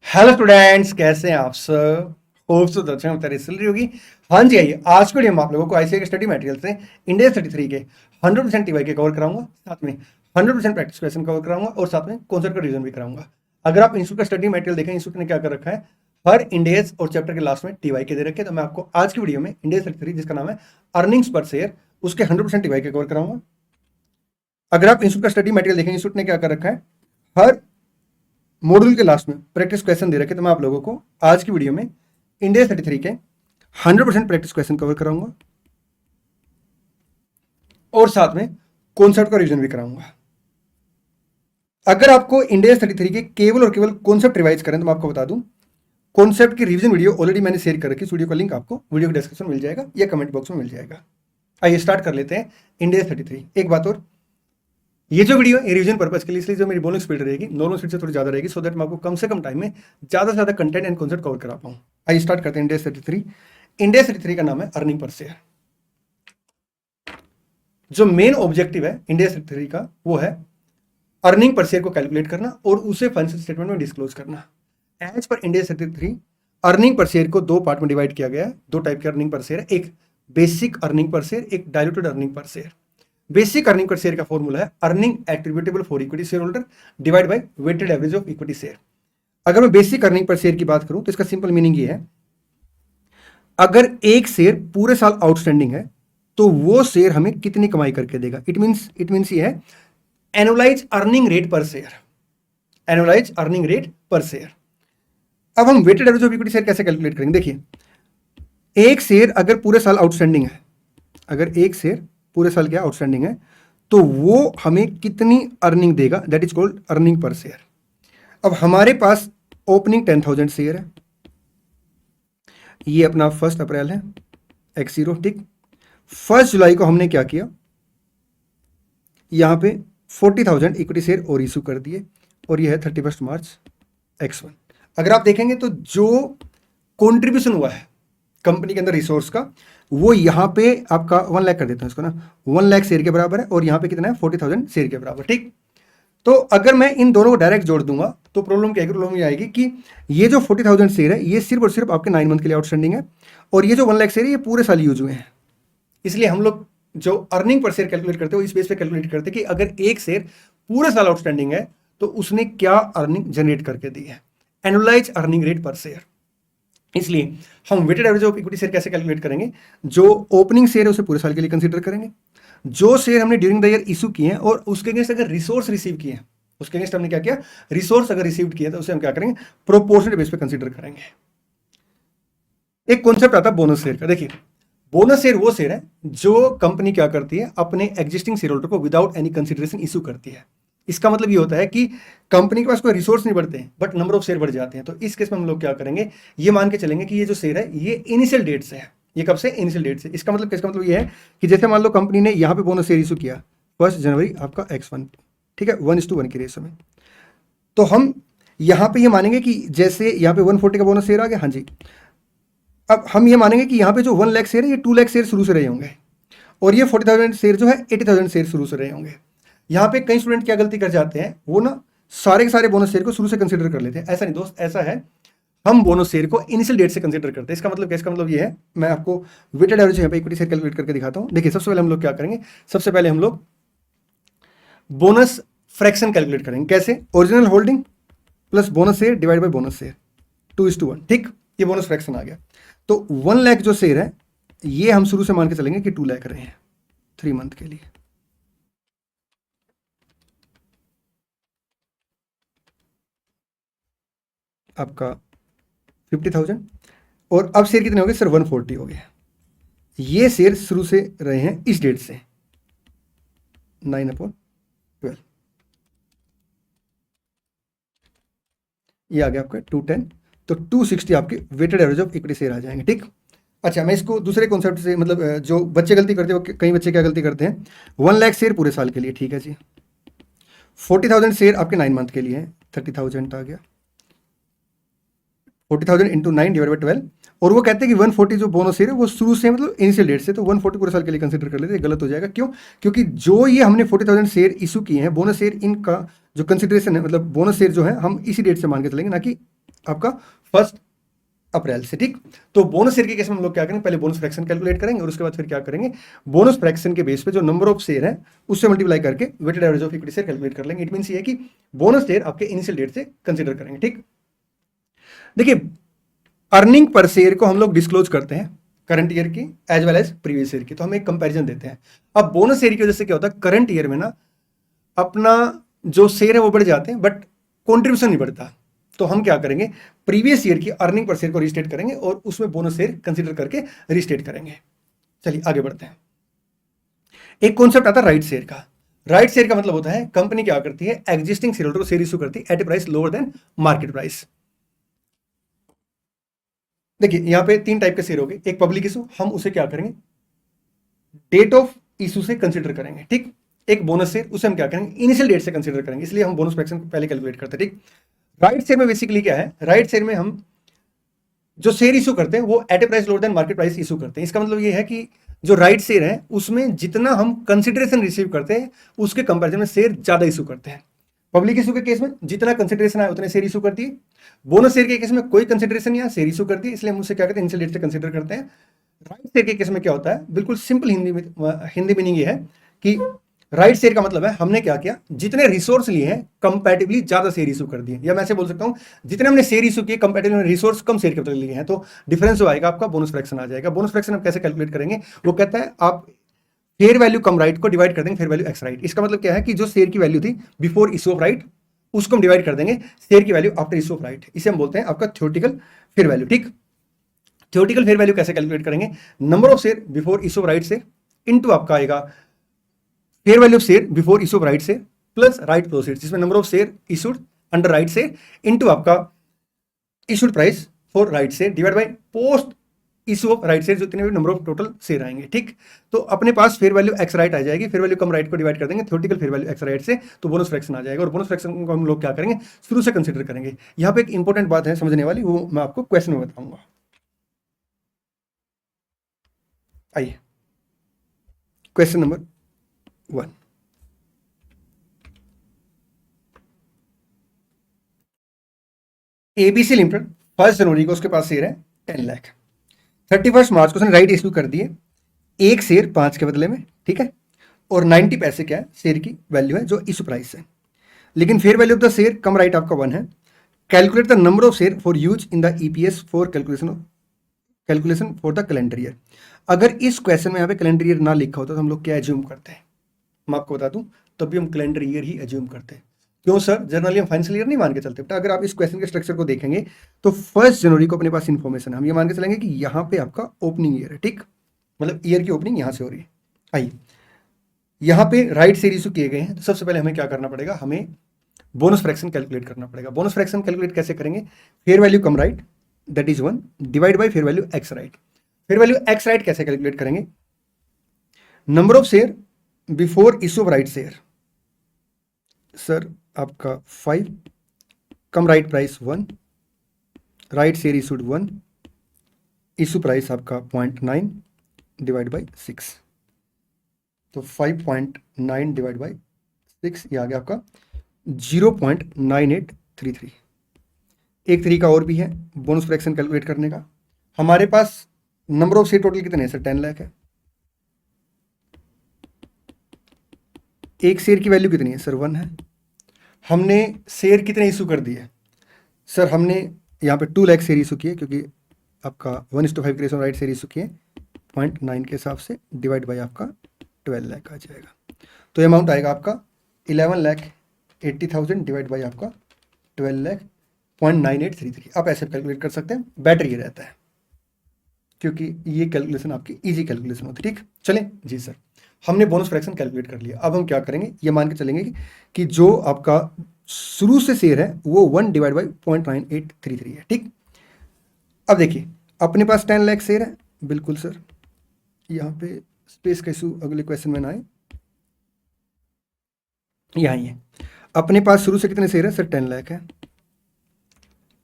Hello students, कैसे हैं आप सब। होप सो अच्छा होता सैलरी होगी। हाँ जी, आइए आज के वीडियो में आप लोगों को आईसीआई के स्टडी मटेरियल से इंडिया 33 के 100% टीवाई के कवर कराऊंगा, साथ में 100% प्रैक्टिस क्वेश्चन कवर कराऊंगा और साथ में कॉन्सेप्ट का रिवीजन भी कराऊंगा। अगर आप इंस्टीट्यूट का स्टडी मटेरियल देखें, इंस्टीट्यूट ने क्या कर रखा है, हर इंडेज और चैप्टर के लास्ट में टीवाई के दे रखे। तो मैं आपको आज की वीडियो में इंडिया 33 जिसका नाम है अर्निंग्स पर शेयर, उसके 100% टीवाई के कवर कराऊंगा। अगर आप इंस्टीट्यूट का स्टडी मटेरियल देखें, इंस्टीट्यूट ने क्या कर रखा है, हर मॉड्यूल के लास्ट में प्रैक्टिस क्वेश्चन दे रखे। तो मैं आप लोगों को आज की वीडियो में इंडिया 33 के 100% प्रैक्टिस क्वेश्चन कवर कराऊंगा और साथ में कॉन्सेप्ट का रिवीजन भी कराऊंगा। अगर आपको इंडिया 33 के केवल और केवल कॉन्सेप्ट रिवाइज करें तो मैं आपको बता दूं, कॉन्सेप्ट की रिवीजन वीडियो ऑलरेडी मैंने शेयर कर रखी। इस वीडियो का लिंक आपको वीडियो के डिस्क्रिप्शन में मिल जाएगा या कमेंट बॉक्स में मिल जाएगा। आइए स्टार्ट कर लेते हैं इंडिया 33। एक बात और, ये जो वीडियो है रिवीजन पर्पज के लिए, इसलिए जो मेरी बोलिंग स्पीड रहेगी नॉर्मल स्पीड से थोड़ी ज्यादा रहेगी, सो दैट मैं आपको कम से कम टाइम में ज्यादा से ज्यादा कंटेंट एंड कॉन्सेप्ट कवर करा पाऊं। आइए स्टार्ट करते हैं इंडिया 33। इंडिया 33 का नाम है अर्निंग पर शेयर। जो मेन ऑब्जेक्टिव है इंडिया 33 का वो है अर्निंग पर शेयर को कैलकुलेट करना और उसे फाइनेंशियल स्टेटमेंट में डिस्क्लोज करना। As per India 33 earning per share को दो पार्ट में डिवाइड किया गया है। दो टाइप के अर्निंग पर शेयर है, एक बेसिक अर्निंग पर शेयर, एक diluted earning per share. Basic earning per share का फॉर्मूला है earning attributable for equity share holder divide by weighted average of equity share. अगर मैं बेसिक अर्निंग पर शेयर की बात करूं तो इसका सिंपल मीनिंग ये है, अगर एक शेयर पूरे साल आउटस्टैंडिंग है तो वो शेयर हमें कितनी कमाई करके देगा। इट मींस ये है annualise earning rate per share. Annualise earning rate per share. अब हम weighted average of equity share कैसे कैलकुलेट करेंगे। देखिए, एक शेयर अगर पूरे साल आउटस्टैंडिंग है, अगर एक शेयर पूरे साल क्या आउटस्टैंडिंग है तो वो हमें कितनी अर्निंग देगा, that is called earning per share. अब हमारे पास ओपनिंग 10,000 शेयर है, ये अपना 1 अप्रैल है x0, ठीक। 1 जुलाई को हमने क्या किया, यहां पे 40,000 इक्विटी शेयर और इशू कर दिए और ये है 31 मार्च x1। अगर आप देखेंगे तो जो कॉन्ट्रीब्यूशन हुआ है कंपनी के अंदर रिसोर्स का, वो यहां पे आपका 1 लाख कर देता हूं इसको ना, 1 लाख शेयर के बराबर है और यहां पे कितना है 40,000 शेयर के बराबर, ठीक। तो अगर मैं इन दोनों को डायरेक्ट जोड़ दूंगा तो प्रॉब्लम क्या है, प्रॉब्लम ये आएगी कि ये जो 40,000 शेयर है ये सिर्फ और सिर्फ आपके 9 मंथ के लिए आउटस्टैंडिंग है और ये जो 1 लाख शेयर है ये पूरे साल यूज हुए हैं। इसलिए हम लोग जो अर्निंग पर शेयर कैलकुलेट करते हैं वो इस बेस पे कैलकुलेट करते हैं कि अगर एक शेयर पूरे साल आउटस्टैंडिंग है तो उसने क्या अर्निंग जनरेट करके दी है, annualise earning rate per share. इसलिए हम weighted average of equity share कैसे कैलकुलेट करेंगे, जो ओपनिंग शेयर है उसे पूरे साल के लिए कंसीडर करेंगे, जो शेयर हमने ड्यूरिंग द ईयर इशू किए हैं और उसके अगेंस्ट अगर रिसोर्स रिसीव किए हैं, उसके अगेंस्ट हमने क्या किया, रिसोर्स अगर रिसीव किया तो उसे हम क्या करेंगे, प्रोपोर्शनल बेस पे कंसीडर करेंगे। एक कॉन्सेप्ट आता है बोनस शेयर का। देखिए, बोनस शेयर वो शेयर है जो कंपनी क्या करती है, अपने एग्जिस्टिंग शेयर होल्डर को विदाउट एनी कंसीडरेशन इशू करती है। इसका मतलब ये होता है कि कंपनी के पास कोई रिसोर्स नहीं बढ़ते हैं बट नंबर ऑफ शेयर बढ़ जाते हैं। तो इस केस में हम लोग क्या करेंगे, ये मान के चलेंगे कि ये जो शेयर है ये इनिशियल डेट से है। ये कब से, इनिशियल डेट से। इसका मतलब ये है कि जैसे मान लो कंपनी ने यहाँ पे बोनस शेयर इशू किया 1 जनवरी आपका x1, ठीक है, 1:1 की रेशो में। तो हम यहाँ पे ये मानेंगे कि जैसे यहाँ पे 140 का बोनस शेयर आ गया, हाँ जी। अब हम ये मानेंगे कि यहाँ पे जो 1 लाख शेयर है ये 2 लाख शेयर शुरू से रहे होंगे और ये 40,000 शेयर जो है 80,000 शेयर शुरू से रहे होंगे। यहाँ पे कई स्टूडेंट क्या गलती कर जाते हैं, वो ना सारे के सारे बोनस शेयर को शुरू से कंसीडर कर लेते हैं। ऐसा नहीं दोस्त, ऐसा है हम बोनस शेयर को इनिशियल डेट से कंसीडर करते हैं। इसका मतलब क्या, इसका मतलब ये है, मैं आपको वेटेड एवरेज यहाँ पे इक्विटी शेयर कैलकुलेट करके दिखाता हूँ। देखिए, सबसे पहले हम लोग क्या करेंगे, सबसे पहले हम लोग बोनस फ्रैक्शन कैलकुलेट करेंगे। कैसे, original holding plus bonus share divide by bonus share 2:1, ठीक। ये बोनस फ्रैक्शन आ गया। तो 1 लाख जो शेयर है ये हम शुरू से मान के चलेंगे कि 2 लाख रहे हैं 3 मंथ के लिए। आपका 50,000 और अब शेयर कितने हो गए सर, 140 हो गए। ये शेयर शुरू से रहे हैं इस डेट से 9/12, ये आ गया आपका 210। तो 260 आपके weighted average of equity share आ जाएंगे, ठीक। अच्छा, मैं इसको दूसरे कॉन्सेप्ट से, मतलब जो बच्चे गलती करते हैं, कई बच्चे क्या गलती करते हैं, 1 लाख शेयर पूरे साल के लिए, ठीक है जी। 40,000 शेयर आपके 9 मंथ के लिए है, 30,000 आ गया। 40,000 इंटू 9 डिवाइड बाई 12 और वो कहते हैं कि 140 जो बोनस शेयर है वो शुरू से, मतलब इनिशियल डेट से, तो 140 पूरे साल के लिए कंसीडर कर लेते हैं। गलत हो जाएगा, क्यों, क्योंकि जो ये हमने 40,000 शेयर इशू किए हैं बोनस शेयर, इनका जो कंसिडरेशन है, मतलब बोनस शेयर जो है हम इसी डेट से मान के चलेंगे, ना कि आपका 1 अप्रैल से, ठीक। तो बोनस शेयर के केस में हम लोग क्या करेंगे, पहले बोनस फ्रैक्शन कैलकुलेट करेंगे और उसके बाद फिर क्या करेंगे, बोनस फ्रैक्शन के बेस पे जो नंबर ऑफ शेयर है उससे मल्टीप्लाई करके weighted average of equity share calculate कर लेंगे। इट मींस ये है कि बोनस शेयर आपके इनिशियल डेट से कंसीडर करेंगे, ठीक। देखिए, अर्निंग पर शेयर को हम लोग डिस्क्लोज करते हैं करंट ईयर की as well as previous year की, तो हम एक कंपैरिजन देते हैं। अब बोनस शेयर की वजह से क्या होता है, करंट ईयर में ना अपना जो शेयर है वो बढ़ जाते हैं बट कॉन्ट्रीब्यूशन नहीं बढ़ता, तो हम क्या करेंगे, प्रीवियस ईयर की अर्निंग पर शेयर को रीस्टेट करेंगे और उसमें बोनस शेयर कंसीडर करके रीस्टेट करेंगे। चलिए आगे बढ़ते हैं। एक कॉन्सेप्ट आता है राइट शेयर का। राइट शेयर का मतलब होता है कंपनी क्या करती है, एग्जिस्टिंग शेयर होल्डर को शेयर इशू करती है at a price lower than market price. देखिए यहां पे 3 टाइप के शेयर हो गए। एक पब्लिक इशू, हम उसे क्या करेंगे, डेट ऑफ इशू से कंसीडर करेंगे, ठीक। एक बोनस शेयर, उसे हम क्या करेंगे, इनिशियल डेट से कंसीडर करेंगे, इसलिए हम बोनस फ्रैक्शन पहले कैलकुलेट करते हैं, ठीक। राइट शेयर में बेसिकली क्या है, राइट शेयर में हम जो शेयर इशू करते हैं वो at a price lower than market price issue करते हैं। इसका मतलब ये है कि जो राइट शेयर है उसमें जितना हम कंसिडरेशन रिसीव करते हैं उसके कंपैरिजन में शेयर ज्यादा इशू करते हैं। पब्लिक इशू के केस में जितना कंसिडरेशन आया उतने शेयर इशू करती है। बोनस शेयर के केस में कोई कंसिडरेशन नहीं आया, शेयर इशू करती है, इसलिए हम उसे क्या करते हैं, इनिशियल डेट से कंसिडर करते हैं। राइट शेयर के केस में क्या होता है, बिल्कुल सिंपल हिंदी मीनिंग ये है कि राइट शेयर का मतलब है हमने क्या किया, जितने रिसोर्स लिए हैं कंपैरेटिवली ज्यादा शेयर इशू कर दिए, या मैं ऐसे बोल सकता हूं जितने हमने शेयर इशू किए कंपैरेटिवली रिसोर्स कम शेयर कैपिटल लिए हैं, तो डिफरेंस जो आएगा आपका बोनस फ्रैक्शन आ जाएगा। बोनस फ्रैक्शन हम कैसे कैलकुलेट करेंगे, वो कहता है आप फेयर वैल्यू कम राइट को डिवाइड कर देंगे फेयर वैल्यू एक्स राइट। इसका मतलब क्या है कि जो शेयर की वैल्यू थी बिफोर इशू ऑफ राइट उसको हम डिवाइड कर देंगे शेयर की value after issue of right. इसे हम बोलते हैं आपका थ्योरेटिकल फेयर वैल्यू, ठीक। थ्योरेटिकल फेयर वैल्यू कैसे कैलकुलेट करेंगे, number of share before issue of right से इनटू आपका आएगा fair value of share before issue of right से प्लस राइट प्रोसीड, जिसमें number of share issued under right से into आपका issued price for right share divide by post issue of right share, जितने भी number of total share आएंगे, ठीक। तो अपने पास फेयर वैल्यू एक्स राइट आ जाएगी, फेयर वैल्यू कम राइट को डिवाइड कर देंगे theoretical fair value ex right से, तो बोनस फ्रैक्शन आ जाएगा। और बोनस फ्रैक्शन को हम लोग क्या करेंगे, शुरू से कंसीडर करेंगे। यहाँ पे एक इंपॉर्टेंट बात है समझने वाली, वो मैं आपको क्वेश्चन में बताऊंगा। आइए क्वेश्चन नंबर 1। एबीसी लिमिटेड 1 जनवरी को उसके पास शेयर है 10 लाख, 31 मार्च को उसने राइट इशू कर दिए, एक शेयर 5 के बदले में, ठीक है। और 90 पैसे क्या है शेयर की वैल्यू है जो इशू प्राइस है, लेकिन fair value of the share come right आपका 1 है। Calculate the number of share for use in the EPS for calculation for the calendar year. अगर इस क्वेश्चन में यहाँ पे कैलेंडर ईयर ना लिखा होता तो हम लोग क्या एज्यूम करते हैं, मैं आपको बता दूं, तब भी हम कैलेंडर ईयर ही एज्यूम करते हैं। क्यों सर, जनरली हम फाइनेंशियल ईयर नहीं मान के चलते। बेटा अगर आप इस क्वेश्चन के स्ट्रक्चर को देखेंगे तो 1 जनवरी को अपने पास इंफॉर्मेशन है, हम ये मान के चलेंगे कि यहाँ पे आपका ओपनिंग ईयर है, ठीक। मतलब ईयर की ओपनिंग यहाँ से हो रही है। आइए यहाँ पे राइट शेयर इशू किए गए हैं, तो सबसे पहले हमें क्या करना पड़ेगा, हमें बोनस फ्रैक्शन कैलकुलेट करना पड़ेगा। बोनस फ्रैक्शन कैलकुलेट कैसे करेंगे, fair value cum right that is 1 divide by fair value ex right. Fair value ex right कैसे कैलकुलेट करेंगे, number of share before issue of right share sir आपका 5, cum right price 1, right share issued 1, issue price आपका 0.9 divide by 6, तो 5.9 divide by 6 ये आ गया आपका 0.9833। एक तरीका और भी है बोनस फ्रैक्शन कैलकुलेट करने का। हमारे पास नंबर ऑफ शेयर टोटल कितने हैं सर, 10 लाख है। एक शेयर की वैल्यू कितनी है सर, 1 है। हमने शेयर कितने इशू कर दिए सर, हमने यहाँ पे 2 लाख शेयर इशू किए, क्योंकि आपका 1:5 के रेशो राइट शेयर इशू किए 0.9 के हिसाब से, डिवाइड बाई आपका 12 लाख आ जाएगा। तो अमाउंट आएगा आपका 11,80,000 डिवाइड बाई आपका 12 लाख 0.9833। आप ऐसे कैलकुलेट कर सकते हैं, बेटर ये रहता है क्योंकि ये कैलकुलेशन आपकी इजी कैलकुलेशन होती है, ठीक। चलें जी सर, हमने बोनस फ्रैक्शन कैलकुलेट कर लिया। अब हम क्या करेंगे, ये मान के चलेंगे कि जो आपका शुरू से शेयर है वो 1 डिवाइड बाई 0.9833 है, ठीक। अब देखिए अपने पास 10 लाख शेयर है, बिल्कुल सर, यहाँ पे स्पेस का इशू अगले क्वेश्चन में ना आए, यहाँ ही है। अपने पास शुरू से कितने शेयर है सर, 10 लाख है।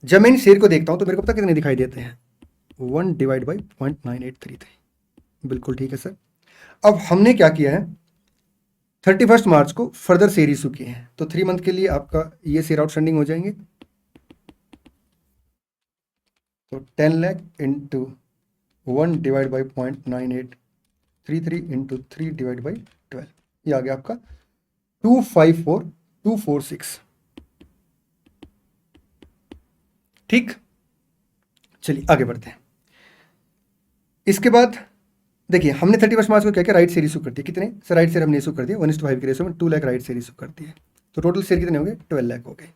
जब मैं इन शेयर को देखता हूँ तो मेरे को पता कितने दिखाई देते हैं, 1 डिवाइड बाई 0.9833, बिल्कुल ठीक है सर। अब हमने क्या किया है, 31 मार्च को फर्दर शेयर इशू किए हैं, तो 3 मंथ के लिए आपका ये शेयर आउटस्टैंडिंग हो जाएंगे। तो 10 lakh into 1 divide by 0.9833 into 3 divide by 12, ये आ गया आपका 254246। ठीक, चलिए आगे बढ़ते हैं। इसके बाद देखिए हमने 31 मार्च को क्या किया, राइट शेयर इशू कर दिए। कितने सर राइट शेयर हमने इशू कर दिया 1:5 के रेशो में, 2 लाख राइट शेयर इशू कर दिए। तो टोटल शेयर कितने हो गए, 12 लाख हो गए।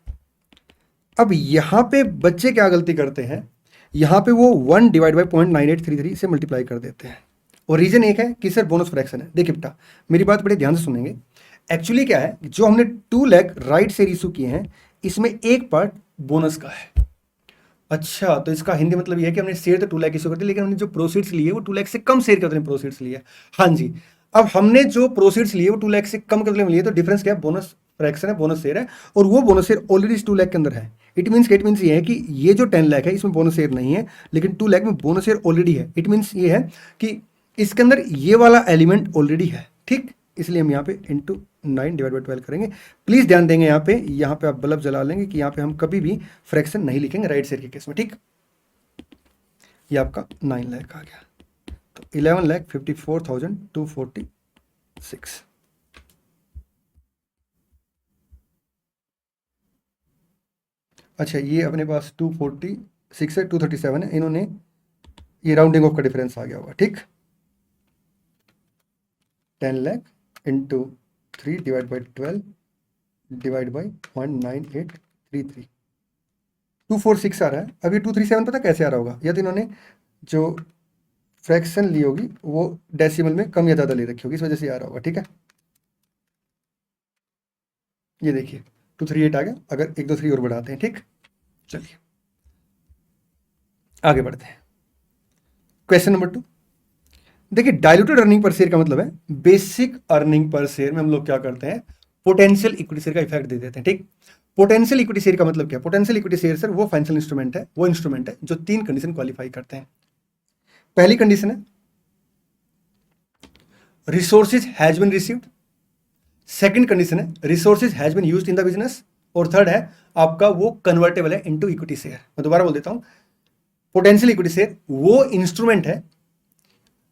अब यहां पे बच्चे क्या गलती करते हैं, यहां पे वो 1 डिवाइड बाई 0.9833 से मल्टीप्लाई कर देते हैं। और रीजन एक है कि सर बोनस फ्रैक्शन है। देखिए बेटा मेरी बात बड़े ध्यान से सुनेंगे। एक्चुअली क्या है, जो हमने 2 लाख राइट शेयर इशू किए हैं इसमें एक पार्ट बोनस का है। अच्छा, तो इसका हिंदी मतलब ये है कि हमने शेयर तो 2 लाख इशू कर दिए, लेकिन हमने जो प्रोसीड्स लिए वो 2 लाख से कम शेयर के बदले में प्रोसीड्स लिए। हाँ जी, अब हमने जो प्रोसीड्स लिए वो 2 लाख से कम के बदले में लिए, तो डिफरेंस क्या है, बोनस फ्रैक्शन है, बोनस शेयर है। और वो बोनस शेयर ऑलरेडी इस 2 लाख के अंदर है। इट मीन्स ये है कि ये जो 10 लाख है इसमें बोनस शेयर नहीं है, लेकिन 2 लाख में बोनस शेयर ऑलरेडी है। इट मीन्स ये है कि इसके अंदर ये वाला एलिमेंट ऑलरेडी है। ठीक, इसलिए हम यहाँ पे इंटू 9 डिवाइड बाई 12 करेंगे। प्लीज ध्यान देंगे यहाँ पे आप बल्ब जला लेंगे कि यहाँ पे हम कभी भी फ्रैक्शन नहीं लिखेंगे राइट शेयर के केस में। ठीक, ये आपका 9 लाख आ गया, तो 11,54,246। अच्छा, ये अपने पास 246 है, 237 है, इन्होंने ये राउंडिंग ऑफ का डिफरेंस आ गया होगा। ठीक, 10 lakh into 3 divide by 12 divide by 19833, 246 आ रहा है। अभी 237 पता कैसे आ रहा होगा, या तो इन्होंने जो फ्रैक्शन ली होगी वो डेसिमल में कम या ज़्यादा ले रखी होगी, इस वजह से आ रहा होगा। ठीक है, ये देखिए 238 आ गया। अगर 1 2 3 और बढ़ाते हैं। ठीक, चलिए आगे बढ़ते हैं। क्वेश्चन नंबर 2, देखिए डाइल्यूटेड अर्निंग पर शेयर का मतलब है बेसिक अर्निंग पर शेयर में हम लोग क्या करते हैं, पोटेंशियल इक्विटी शेयर का इफेक्ट दे देते हैं। ठीक, पोटेंशियल इक्विटी शेयर का मतलब क्या, पोटेंशियल इक्विटी शेयर सर वो फाइनेंशियल इंस्ट्रूमेंट है, वो इंस्ट्रूमेंट है जो 3 कंडीशन क्वालिफाई करते हैं। पहली कंडीशन है resources has been received, second condition है resources has been used in the business, और थर्ड है आपका वो कन्वर्टेबल है इनटू इक्विटी शेयर। मैं दोबारा बोल देता हूं, पोटेंशियल इक्विटी शेयर वो इंस्ट्रूमेंट है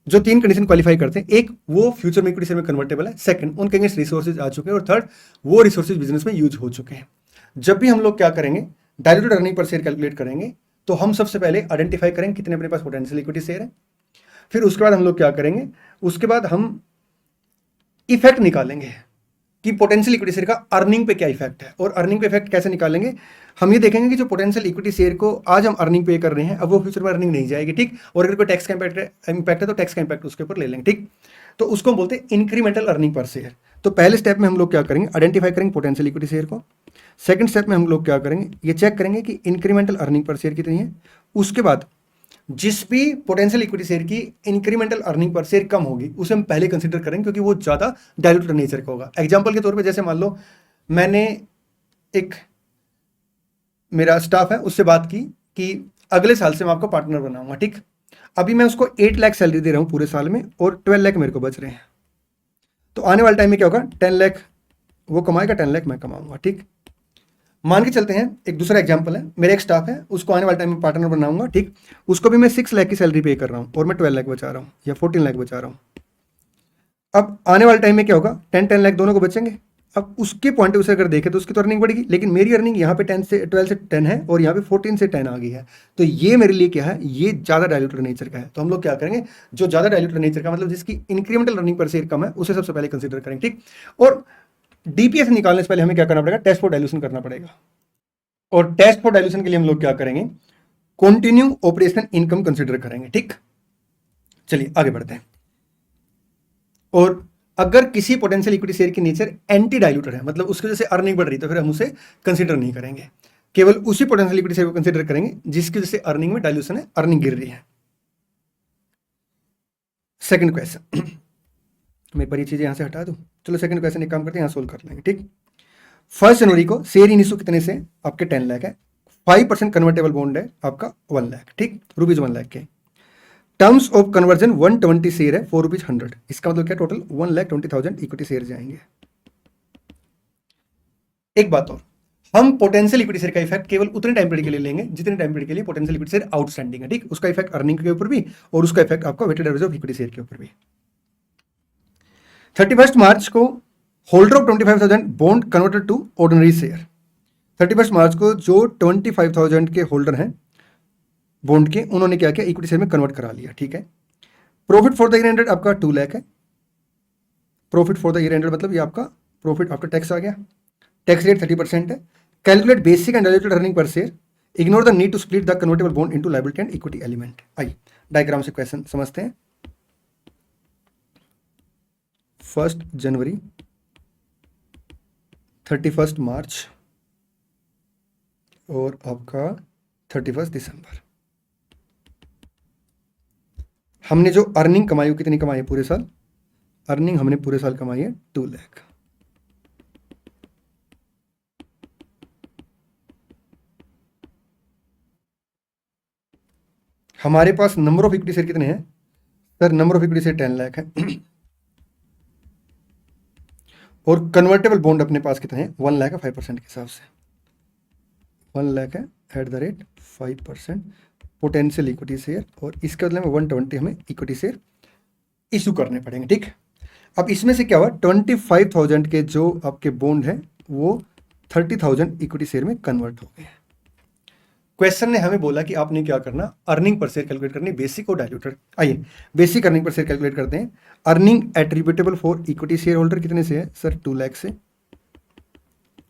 जो 3 कंडीशन क्वालिफाई करते हैं। एक, वो फ्यूचर में इक्विटी शेयर में कन्वर्टेबल है, सेकंड उनके अगेंस्ट रिसोर्सेज आ चुके हैं, और थर्ड वो रिसोर्सेज बिजनेस में यूज हो चुके हैं। जब भी हम लोग क्या करेंगे, diluted earning per share calculate करेंगे, तो हम सबसे पहले आइडेंटिफाई करेंगे कितने अपने पास पोटेंशियल इक्विटी शेयर है। फिर उसके बाद हम लोग क्या करेंगे, उसके बाद हम इफेक्ट निकालेंगे कि पोटेंशियल इक्विटी शेयर का अर्निंग पे क्या इफेक्ट है। और अर्निंग पे इफेक्ट कैसे निकालेंगे, हम ये देखेंगे कि जो पोटेंशियल इक्विटी शेयर को आज हम अर्निंग पे कर रहे हैं, अब वो फ्यूचर में अर्निंग नहीं जाएगी। ठीक, और अगर कोई टैक्स का इम्पैक्ट है तो टैक्स का इम्पैक्ट उसके ऊपर ले लेंगे। ठीक, तो उसको हम बोलते हैं इंक्रीमेंटल अर्निंग पर शेयर। तो पहले स्टेप में हम लोग क्या करेंगे, आइडेंटिफाई करेंगे पोटेंशियल इक्विटी शेयर को। सेकंड स्टेप में हम लोग क्या करेंगे, ये चेक करेंगे कि इंक्रीमेंटल अर्निंग पर शेयर कितनी है। उसके बाद जिस भी पोटेंशियल इक्विटी शेयर की इंक्रीमेंटल अर्निंग पर शेयर कम होगी उसे हम पहले कंसीडर करेंगे, क्योंकि वो ज़्यादा डाइल्यूटेड नेचर का होगा। एग्जांपल के तौर पे जैसे मान लो मैंने एक मेरा स्टाफ है उससे बात की कि अगले साल से मैं आपको पार्टनर बनाऊंगा। ठीक, अभी मैं उसको 8 लाख सैलरी दे रहा हूँ पूरे साल में, और 12 लाख मेरे को बच रहे हैं। तो आने वाले टाइम में क्या होगा, 10 लाख वो कमाएगा, 10 लाख मैं कमाऊंगा। ठीक, मान के चलते हैं एक दूसरा एग्जांपल है, मेरा एक स्टाफ है उसको आने वाले टाइम में पार्टनर बनाऊंगा। ठीक, उसको भी मैं 6 लाख की सैलरी पे कर रहा हूँ और मैं 12 लाख बचा रहा हूँ या 14 लाख बचा रहा हूँ। अब आने वाले टाइम में क्या होगा, 10 लाख दोनों को बचेंगे। अब उसके पॉइंट ऑफ व्यू से अगर देखें तो उसकी तो अर्निंग बढ़ेगी, लेकिन मेरी अर्निंग यहाँ पे 12 से 10 है और यहाँ पे 14 से 10 आ गई है। तो ये मेरे लिए क्या है, ये ज़्यादा डाइल्यूटेड नेचर का है। तो हम लोग क्या करेंगे, जो ज़्यादा डाइल्यूटेड नेचर का मतलब जिसकी इंक्रीमेंटल अर्निंग पर शेयर कम है उसे सबसे पहले कंसिडर करेंगे। ठीक, और डीपीएस निकालने से पहले हमें क्या करना पड़ेगा, टेस्ट फॉर डाइल्यूशन करना पड़ेगा। और टेस्ट फॉर डाइल्यूशन के लिए हम लोग क्या करेंगे, कंटिन्यू ऑपरेशनल इनकम कंसीडर करेंगे। ठीक, चलिए आगे बढ़ते हैं। और अगर किसी पोटेंशियल इक्विटी शेयर की नेचर एंटी डाइल्यूटेड है, मतलब उसकी वजह से अर्निंग बढ़ रही, तो फिर हम उसे कंसीडर नहीं करेंगे। केवल उसी पोटेंशियल इक्विटी शेयर को कंसीडर करेंगे जिसकी वजह से अर्निंग में डाइल्यूशन है, अर्निंग गिर रही है। सेकंड क्वेश्चन, मैं एक बार ये चीजें यहां से हटा दूं। चलो सेकंड क्वेश्चन एक काम करते हैं, यहां सोल्व कर लेंगे। ठीक, 1 जनवरी को शेयर इन इशू कितने से, आपके 10 लाख है, 5% कन्वर्टेबल बॉन्ड है आपका 1 लाख। ठीक, रुपीज 1 लाख के टर्म्स ऑफ कन्वर्जन 120 शेयर है, 4 रुपीज 100। इसका मतलब क्या, टोटल 1,20,000 इक्विटी शेयर जाएंगे। एक बात और, हम पोटेंशियल इक्विटी शेयर का इफेक्ट केवल उतने टाइम पीरियड के लिए लेंगे जितने टाइम पीरियड के लिए पोटेंशियल इक्विटी शेयर आउटस्टैंडिंग है, ठीक। उसका इफेक्ट अर्निंग के ऊपर भी और उसका इफेक्ट आपका weighted average of equity share के ऊपर भी। 31 मार्च को holder of 25,000 bond converted to ordinary share. 31 March को जो 25,000 के होल्डर हैं बॉन्ड के, उन्होंने क्या किया, इक्विटी शेयर में कन्वर्ट करा लिया, ठीक है। Profit for the year ended आपका 2 लाख है। Profit for the year ended मतलब ये आपका प्रॉफिट आफ्टर टैक्स आ गया। टैक्स रेट 30% है। Calculate basic and diluted earning per share. Ignore the need to split the convertible bond into liability and equity element. आइए diagram से question समझते हैं। 1 जनवरी 31 मार्च और आपका 31 दिसंबर। हमने जो अर्निंग कमाई, कितनी कमाई है पूरे साल? अर्निंग हमने पूरे साल कमाई है 2 लाख। हमारे पास नंबर ऑफ इक्विटी शेयर कितने हैं sir? Number of equity share 10 lakh है। और कन्वर्टेबल बॉन्ड अपने पास कितने हैं? 1 लाख है 5% के हिसाब से। 1 लाख है at the rate 5% potential equity share, और इसके बदले में 120 हमें इक्विटी शेयर इशू करने पड़ेंगे, ठीक। अब इसमें से क्या हुआ, 25,000 के जो आपके बॉन्ड हैं वो 30,000 इक्विटी शेयर में कन्वर्ट हो गए हैं। क्वेश्चन ने हमें बोला कि आपने क्या करना, अर्निंग पर शेयर कैलकुलेट करनी, बेसिक और डाइल्यूटेड। आइए basic earning per share calculate करते हैं। Earning attributable for equity share holder कितने से है सर? 2 लाख से,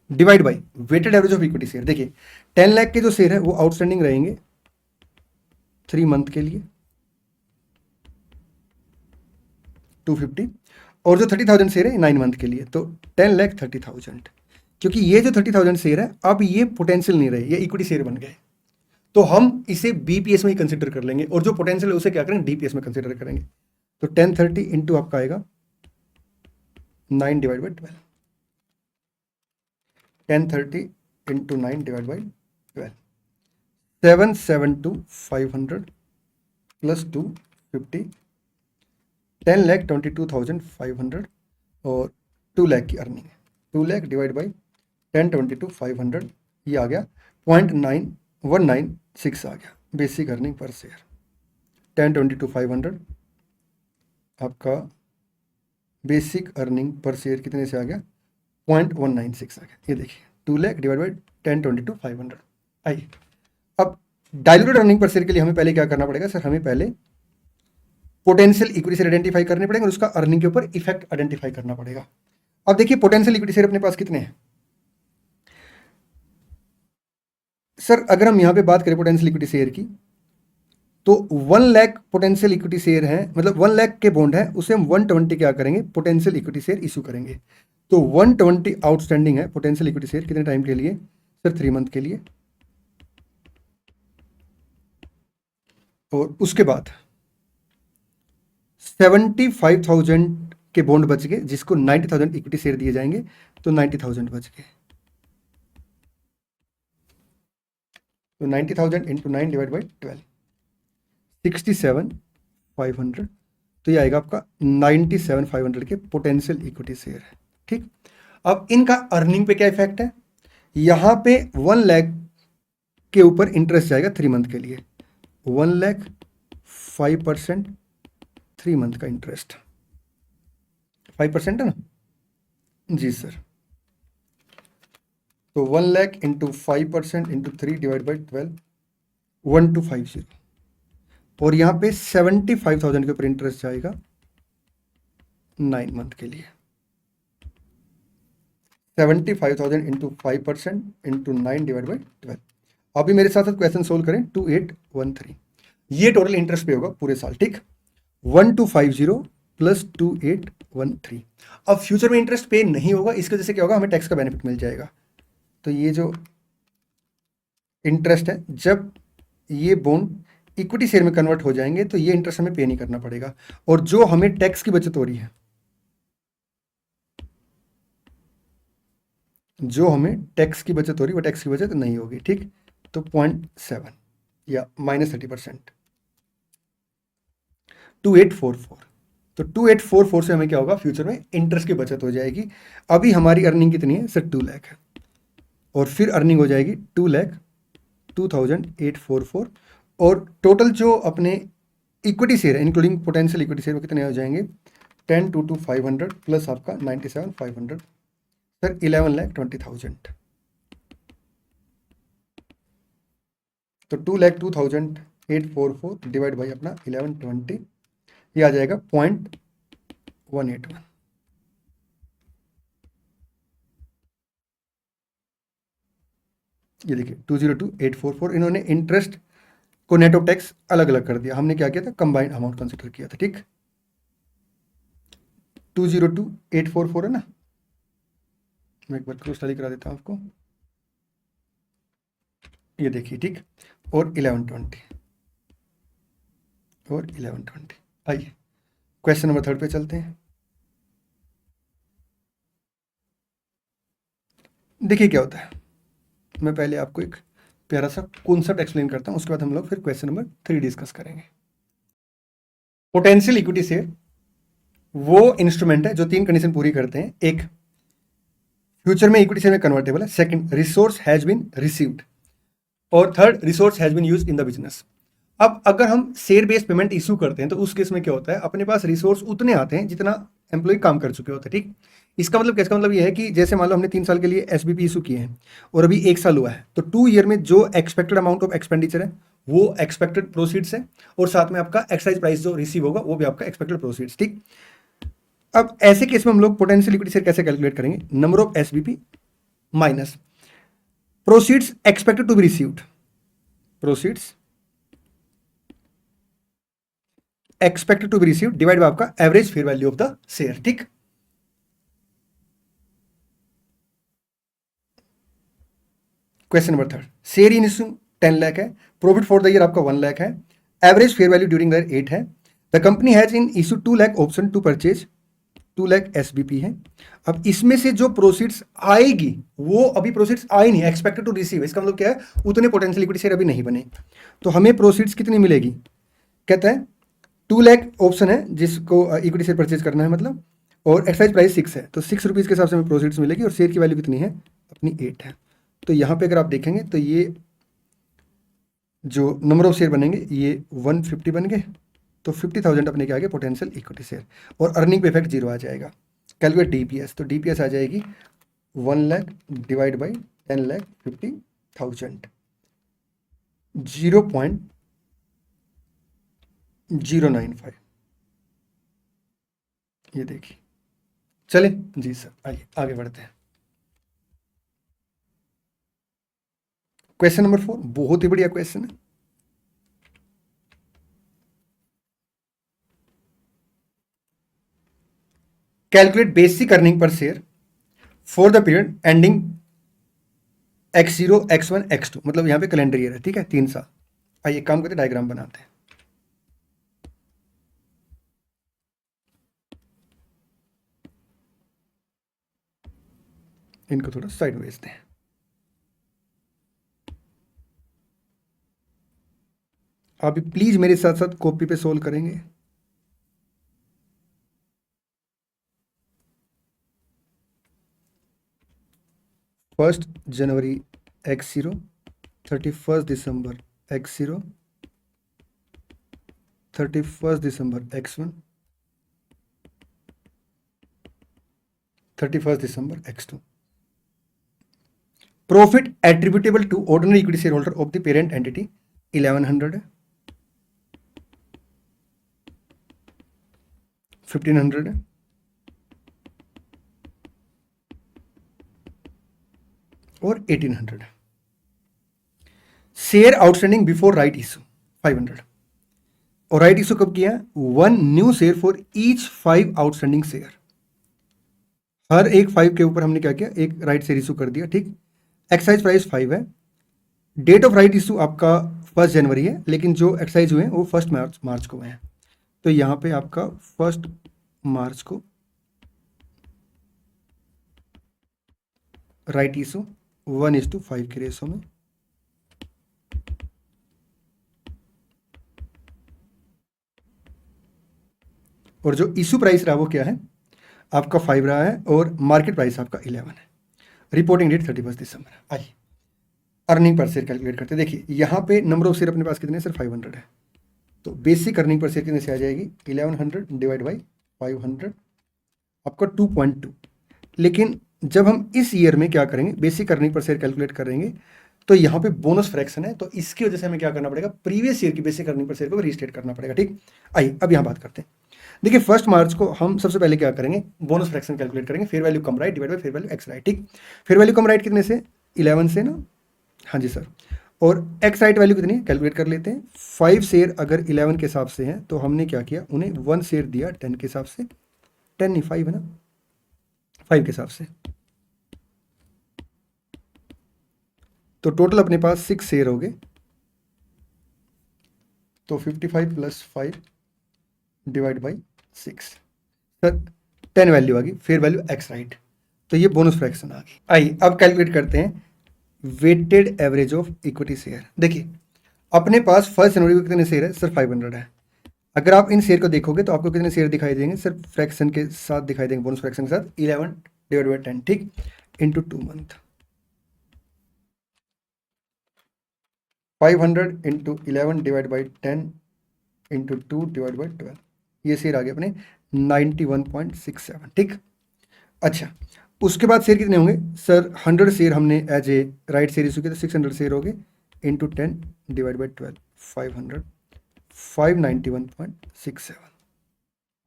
divide by weighted average of equity share. देखिए 10 लाख के जो शेयर है वो आउटस्टैंडिंग रहेंगे 3 मंथ के लिए 250, और जो 30,000 शेयर है 9 मंथ के लिए, तो 10 लाख 30,000। क्योंकि ये जो 30,000 शेयर है अब ये पोटेंशियल नहीं रहे, ये इक्विटी शेयर बन गए, तो हम इसे बीपीएस में ही कंसिडर कर लेंगे, और जो पोटेंशियल है उसे क्या करेंगे, डीपीएस में कंसिडर करेंगे। तो 1030 इंटू आपका आएगा 9 divide by 12, 1030 into 9 divide by 12, 772,500 plus 250, 10,22,500 और 2 लाख की अर्निंग है। 2 लाख डिवाइड बाई 10,22,500, ये आ गया 0.9196 आ गया बेसिक अर्निंग पर शेयर। 10,22,500 आपका बेसिक अर्निंग पर शेयर कितने से आ गया? 0.196 आ गया। ये देखिए 2 लाख डिवाइड बाई 10,22,500। आइए अब डाइल्यूटेड अर्निंग पर शेयर के लिए हमें पहले क्या करना पड़ेगा सर? हमें पहले पोटेंशियल इक्विटी शेयर आइडेंटिफाई करने पड़ेंगे और उसका अर्निंग के ऊपर इफेक्ट आइडेंटिफाई करना पड़ेगा। अब देखिए पोटेंशियल इक्विटी शेयर अपने पास कितने हैं सर? अगर हम यहां पे बात करें पोटेंशियल इक्विटी शेयर की, तो 1 लाख पोटेंशियल इक्विटी शेयर है, मतलब 1 लाख के बॉन्ड है, उसे हम 120 क्या करेंगे, पोटेंशियल इक्विटी शेयर इशू करेंगे। तो 120 आउटस्टैंडिंग है पोटेंशियल इक्विटी शेयर, कितने टाइम के लिए सर? 3 मंथ के लिए। और उसके बाद 75,000 के बॉन्ड बच गए, जिसको 90,000 इक्विटी शेयर दिए जाएंगे, तो 90,000 बच गए। तो 90,000 इंटू 9 डिवाइड बाई 12, 67,500, तो ये आएगा आपका 97,500 के पोटेंशियल इक्विटी शेयर है, ठीक। अब इनका अर्निंग पे क्या इफेक्ट है? यहां पे 1 लाख के ऊपर इंटरेस्ट जाएगा 3 मंथ के लिए, 1 लाख 5% 3 मंथ का इंटरेस्ट 5% है ना जी सर। तो 1 lakh into 5% into 3 divide by 12, 1250, और यहां पे 75,000 के ऊपर इंटरेस्ट जाएगा 9 मंथ के लिए। 75,000 इंटू 5% इंटू 9 डिवाइड बाई 12। अभी मेरे साथ साथ क्वेश्चन सोल्व करें। 2813 ये टोटल इंटरेस्ट पे होगा पूरे साल, ठीक। 1250 प्लस 2813। अब फ्यूचर में इंटरेस्ट पे नहीं होगा, इसकी वजह से क्या होगा, हमें टैक्स का बेनिफिट मिल जाएगा। तो ये जो इंटरेस्ट है, जब ये बॉन्ड इक्विटी शेयर में कन्वर्ट हो जाएंगे तो ये इंटरेस्ट हमें पे नहीं करना पड़ेगा, और जो हमें टैक्स की बचत हो रही है, जो हमें टैक्स की बचत हो रही है वो टैक्स की बचत नहीं होगी, ठीक। तो 0.7 या -30%, 2844। तो 2844 से हमें क्या होगा, फ्यूचर में इंटरेस्ट की बचत हो जाएगी। अभी हमारी अर्निंग कितनी है सर? 2 लाख है, और फिर अर्निंग हो जाएगी 2,02,844। और टोटल जो अपने इक्विटी शेयर है इंक्लूडिंग पोटेंशियल इक्विटी शेयर वो कितने हो जाएंगे, 10,22,500 प्लस आपका 97,500, सर 11,20,000। तो 2,02,844 डिवाइड बाई अपना 1120, ये आ जाएगा 0.181। ये देखिए 202,844, इन्होंने इंटरेस्ट को नेट ऑफ टैक्स अलग अलग कर दिया, हमने क्या किया था, कंबाइंड अमाउंट कंसिडर किया था। ठीक, 202,844 है ना, मैं एक बार क्रॉस टैली करा देता हूँ आपको, ये देखिए। ठीक, और 1120 और 1120। आइए क्वेश्चन नंबर 3 पे चलते हैं। देखिए क्या होता है, मैं पहले आपको एक प्यारा सा कॉन्सेप्ट एक्सप्लेन करता हूँ, उसके बाद हम लोग फिर क्वेश्चन नंबर 3 डिस्कस करेंगे। पोटेंशियल इक्विटी शेयर वो इंस्ट्रूमेंट है जो 3 कंडीशन पूरी करते हैं। एक, फ्यूचर में इक्विटी शेयर में कन्वर्टेबल है। Second, resource has been received. और third, resource has been used in the business. अब अगर हम शेयर बेस्ड पेमेंट इशू करते हैं तो उस केस में क्या होता है, अपने पास रिसोर्स उतने आते हैं जितना एम्प्लॉय काम कर चुके होते हैं। ठीक, इसका मतलब कैसा, मतलब ये है कि जैसे मान लो हमने 3 साल के लिए एसबीपी इशू किए हैं और अभी 1 साल हुआ है, तो 2 ईयर में जो एक्सपेक्टेड अमाउंट ऑफ एक्सपेंडिचर है वो एक्सपेक्टेड प्रोसीड्स है, और साथ में आपका एक्साइज प्राइस जो रिसीव होगा वो भी आपका एक्सपेक्टेड प्रोसीड्स। ठीक, अब ऐसे केस में हम लोग पोटेंशियल इक्विटी शेयर कैसे कैलकुलेट करेंगे, number of SBP minus proceeds expected to be received, proceeds expected to be received divide by आपका average fair value of the share. ठीक, question number 3, share in issue 10 lakh है, profit for the year आपका 1 लाख है, average fair value during the year 8 है, the company has in issue 2 lakh option to purchase 2 lakh SBP है। अब इसमें से जो प्रोसीड्स आएगी वो अभी प्रोसीड्स आई नहीं, एक्सपेक्टेड टू रिसीव, इसका मतलब क्या है, उतने पोटेंशियल इक्विटी शेयर अभी नहीं बने, तो हमें प्रोसीड्स कितनी मिलेगी, कहता है 2 लाख ऑप्शन है जिसको इक्विटी शेयर परचेज करना है मतलब, और एक्साइज प्राइस 6 है, तो 6 रुपीज़ के हिसाब से हमें प्रोसीड्स मिलेगी, और शेयर की वैल्यू कितनी है अपनी 8 है। तो यहाँ पे अगर आप देखेंगे तो ये जो नंबर ऑफ शेयर बनेंगे ये 150 बन गए, तो 50,000 अपने के आगे पोटेंशियल इक्विटी शेयर, और अर्निंग पे इफेक्ट 0 आ जाएगा। कैलकुलेट डीपीएस, तो डीपीएस आ जाएगी 1 लाख डिवाइड बाई 10,50,000, 0.095। ये देखिए, चले जी सर, आइए आगे बढ़ते हैं। क्वेश्चन नंबर 4 बहुत ही बढ़िया क्वेश्चन है। Calculate basic earning per share for the period ending x0 x1 x2, मतलब यहां पे कैलेंडर ईयर है। ठीक है, 3 साल। आइए काम करते, डायग्राम बनाते हैं। इनको थोड़ा साइड में भेजते हैं। आप प्लीज मेरे साथ साथ कॉपी पे सोल्व करेंगे। फर्स्ट जनवरी x0, 31 दिसंबर x0, 31 दिसंबर x1, 31 दिसंबर x2। Profit attributable to ordinary equity share holder of the parent entity 1100 है, 1500 है, और 1800 है। Share outstanding before right issue 500, और राइट इशू कब किया, 1 new share for each 5 outstanding share, हर एक 5 के ऊपर हमने क्या किया, एक राइट शेयर इशू कर दिया। ठीक, एक्साइज प्राइस 5 है, डेट ऑफ राइट इशू आपका 1 जनवरी है, लेकिन जो एक्साइज हुए हैं वो 1 मार्च को हुए हैं, तो यहाँ पे आपका 1 मार्च को राइट इशू 1:5 के रेशो में, और जो इशू प्राइस रहा वो क्या है आपका 5 रहा है, और मार्केट प्राइस आपका 11 है। रिपोर्टिंग डेट 31 दिसंबर। आइए अर्निंग पर शेयर कैलकुलेट करते हैं। देखिए यहाँ पे नंबर ऑफ शेयर अपने पास कितने, सिर्फ 500 है, तो बेसिक अर्निंग पर शेयर कितने से आ जाएगी, 1100 डिवाइड बाई 500 आपका 2.2। लेकिन जब हम इस ईयर में क्या करेंगे, basic earning per share calculate करेंगे, तो यहाँ पे बोनस फ्रैक्शन है, तो इसकी वजह से हमें क्या करना पड़ेगा, प्रीवियस ईयर की बेसिक अर्निंग पर शेयर को रीस्टेट करना पड़ेगा। ठीक, आइए अब यहाँ बात करते हैं। देखिए 1 मार्च को हम सबसे पहले क्या करेंगे, बोनस फ्रैक्शन कैलकुलेट करेंगे, fair value cum right divide by fair value ex right. ठीक, फेयर वैल्यू कम राइट कितने से, 11 से ना, हाँ जी सर, और एक्स राइट वैल्यू कितनी है कैलकुलेट कर लेते हैं। 5 शेयर अगर 11 के हिसाब से हैं तो हमने क्या किया, उन्हें 1 शेयर दिया 10 के हिसाब से, 10 नहीं 5 है ना, 5 के हिसाब से, तो टोटल अपने पास 6 शेयर हो गए, तो 55 plus 5 divide by 6, sir 10 value आ गई, फेयर वैल्यू एक्स राइट, तो ये बोनस फ्रैक्शन आ गई। आइए अब कैलकुलेट करते हैं weighted average of equity share. देखिए अपने पास 1 जनवरी को कितने शेयर है, सिर्फ 500 है। अगर आप इन शेयर को देखोगे तो आपको कितने शेयर दिखाई देंगे, सिर्फ फ्रैक्शन के साथ दिखाई देंगे, बोनस फ्रैक्शन के साथ, 11 डिवाइड बाई 10, ठीक, into 2 month, 500 into 11 divide by 10 into 2 divide by 12, ये शेयर आ गए अपने 91.67। ठीक, अच्छा उसके बाद शेयर कितने होंगे सर, 100 शेयर हमने as a right share issue किया, तो 600 शेयर हो गए इंटू 10 डिवाइड बाई 12, 500, 591.67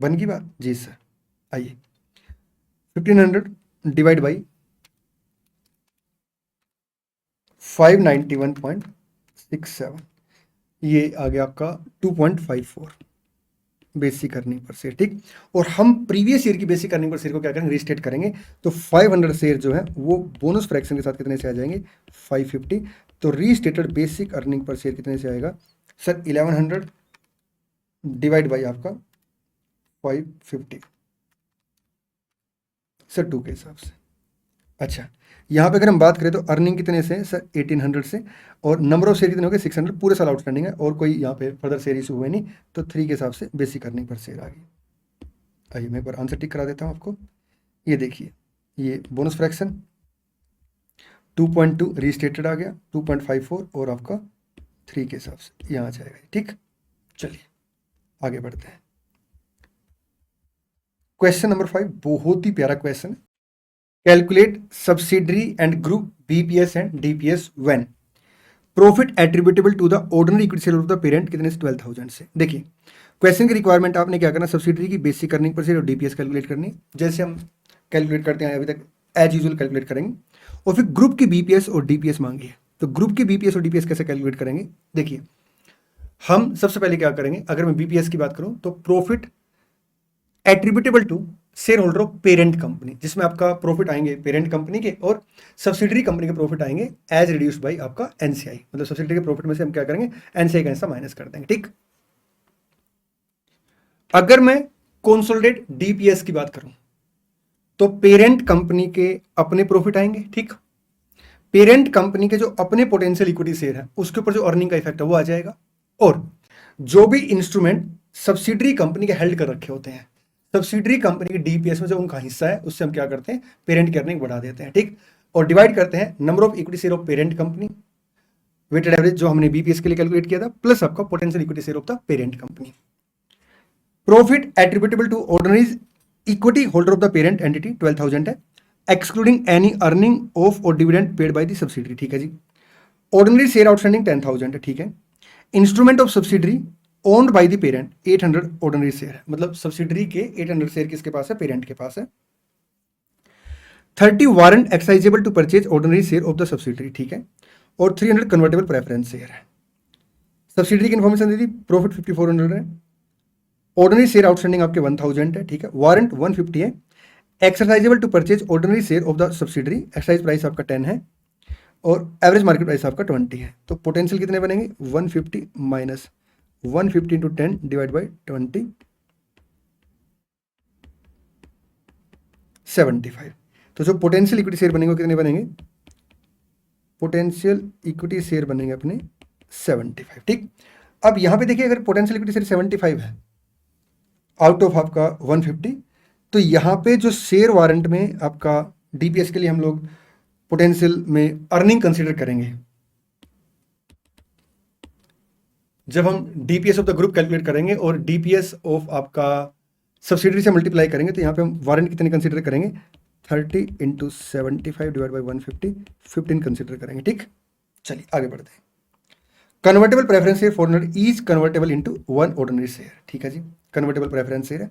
बन गई बात जी सर। आइए 1500 डिवाइड बाई 591.67, ये आ गया आपका 2.54 बेसिक अर्निंग पर शेयर। ठीक, और हम प्रीवियस ईयर की बेसिक अर्निंग पर शेयर को क्या करेंगे, रिस्टेट करेंगे, तो 500 शेयर जो है वो बोनस फ्रैक्शन के साथ कितने से आ जाएंगे, 550, तो restated basic earning per share कितने से आएगा सर, 1100 डिवाइड बाई आपका 550 सर 2 के हिसाब से। अच्छा यहाँ पे अगर हम बात करें तो अर्निंग कितने से सर, 1800 से, और नंबर ऑफ शेयर कितने हो गए, 600, पूरे साल आउटस्टैंडिंग है और कोई यहाँ पे फर्दर शेयर इशू हुए नहीं, तो 3 के हिसाब से बेसिक अर्निंग पर शेयर आ गई। आइए मैं एक बार आंसर टिक करा देता हूँ आपको। ये देखिए ये बोनस फ्रैक्शन 2.2 रीस्टेटेड आ गया, 2.54 और आपका 3 के हिसाब से यहाँ आ जाएगा। ठीक, चलिए आगे बढ़ते हैं। क्वेश्चन नंबर 5 बहुत ही प्यारा क्वेश्चन है। Calculate subsidiary and group BPS and DPS when profit attributable to the ordinary equity share of the parent कितने से, 12,000 से। देखिए क्वेश्चन की रिक्वायरमेंट आपने क्या करना, सब्सिडरी की बेसिक अर्निंग पर शेयर और डीपीएस कैलकुलेट करनी, जैसे हम कैलकुलेट करते हैं अभी तक एज यूजुअल कैलकुलेट करेंगे, और फिर ग्रुप की बीपीएस और डीपीएस मांगी है, तो ग्रुप की बीपीएस और डीपीएस कैसे कैलकुलेट करेंगे। देखिए हम सबसे पहले क्या करेंगे, अगर मैं बीपीएस की बात करूं तो profit attributable to share holder of parent company, जिसमें आपका प्रॉफिट आएंगे पेरेंट कंपनी के, और सब्सिडरी कंपनी के प्रॉफिट आएंगे एज रिड्यूस्ड बाय आपका एनसीआई, मतलब सब्सिडरी के प्रॉफिट में से हम क्या करेंगे, एनसीआई का हिस्सा माइनस कर देंगे। ठीक, अगर मैं कंसोलिडेट डीपीएस की बात करूं तो पेरेंट कंपनी के अपने प्रॉफिट आएंगे। ठीक, पेरेंट कंपनी के जो अपने पोटेंशियल इक्विटी शेयर है उसके ऊपर जो अर्निंग का इफेक्ट है वो आ जाएगा, और जो भी इंस्ट्रूमेंट सब्सिडरी कंपनी के हेल्ड कर रखे होते हैं, सब्सिडरी कंपनी के डीपीएस में जो उनका हिस्सा है उससे हम क्या करते हैं, पेरेंट की अर्निंग बढ़ा देते हैं। ठीक, और डिवाइड करते हैं number of equity share of parent company, weighted average जो हमने बीपीएस के लिए कैलकुलेट किया था, प्लस आपका potential equity share of the parent company. Profit attributable to ordinary equity holder of the parent entity 12,000 है, एक्सक्लूडिंग एनी अर्निंग ऑफ और dividend paid by the subsidiary. ठीक है जी, ऑर्डिनरी शेयर आउटस्टैंडिंग 10,000 है। ठीक है, instrument of subsidiary owned by the parent 800 ordinary share है, मतलब subsidiary के 800 शेयर किसके पास है, पेरेंट के पास है। 30 warrant exercisable to purchase ordinary share of the subsidiary. ठीक है, और 300 कन्वर्टेबल प्रेफरेंस शेयर है। सब्सिडरी की इन्फॉर्मेशन दे दी, प्रॉफिट 5400 है, ऑर्डिनरी शेयर आउटस्टैंडिंग आपके 1000 है। ठीक है, वारंट 150 है, exercisable to purchase ordinary share of the subsidiary, exercise price आपका 10 है, और एवरेज मार्केट प्राइस आपका 20 है, तो पोटेंशियल कितने बनेंगे, 150 माइनस 150 इंटू 10 डिवाइड बाई 20, 75। तो जो पोटेंशियल इक्विटी शेयर बनेंगे कितने बनेंगे, पोटेंशियल इक्विटी शेयर बनेंगे अपने 75। ठीक, अब यहां पे देखिए अगर पोटेंशियल इक्विटी शेयर 75 है आउट ऑफ आपका 150, तो यहाँ पे जो शेयर वारंट में आपका डीपीएस के लिए हम लोग पोटेंशियल में अर्निंग कंसीडर करेंगे, जब हम DPS of the group calculate करेंगे और डीपीएस ऑफ आपका सब्सिडरी से मल्टीप्लाई करेंगे, तो यहाँ पे हम वारंट कितने कंसीडर करेंगे, 30 इंटू 75 डिवाइड बाई 150, 15 कंसीडर करेंगे। ठीक, चलिए आगे बढ़ते हैं। Convertible preference share 400 is convertible into 1 ordinary share. ठीक है जी, कन्वर्टेबल प्रेफरेंस शेयर है।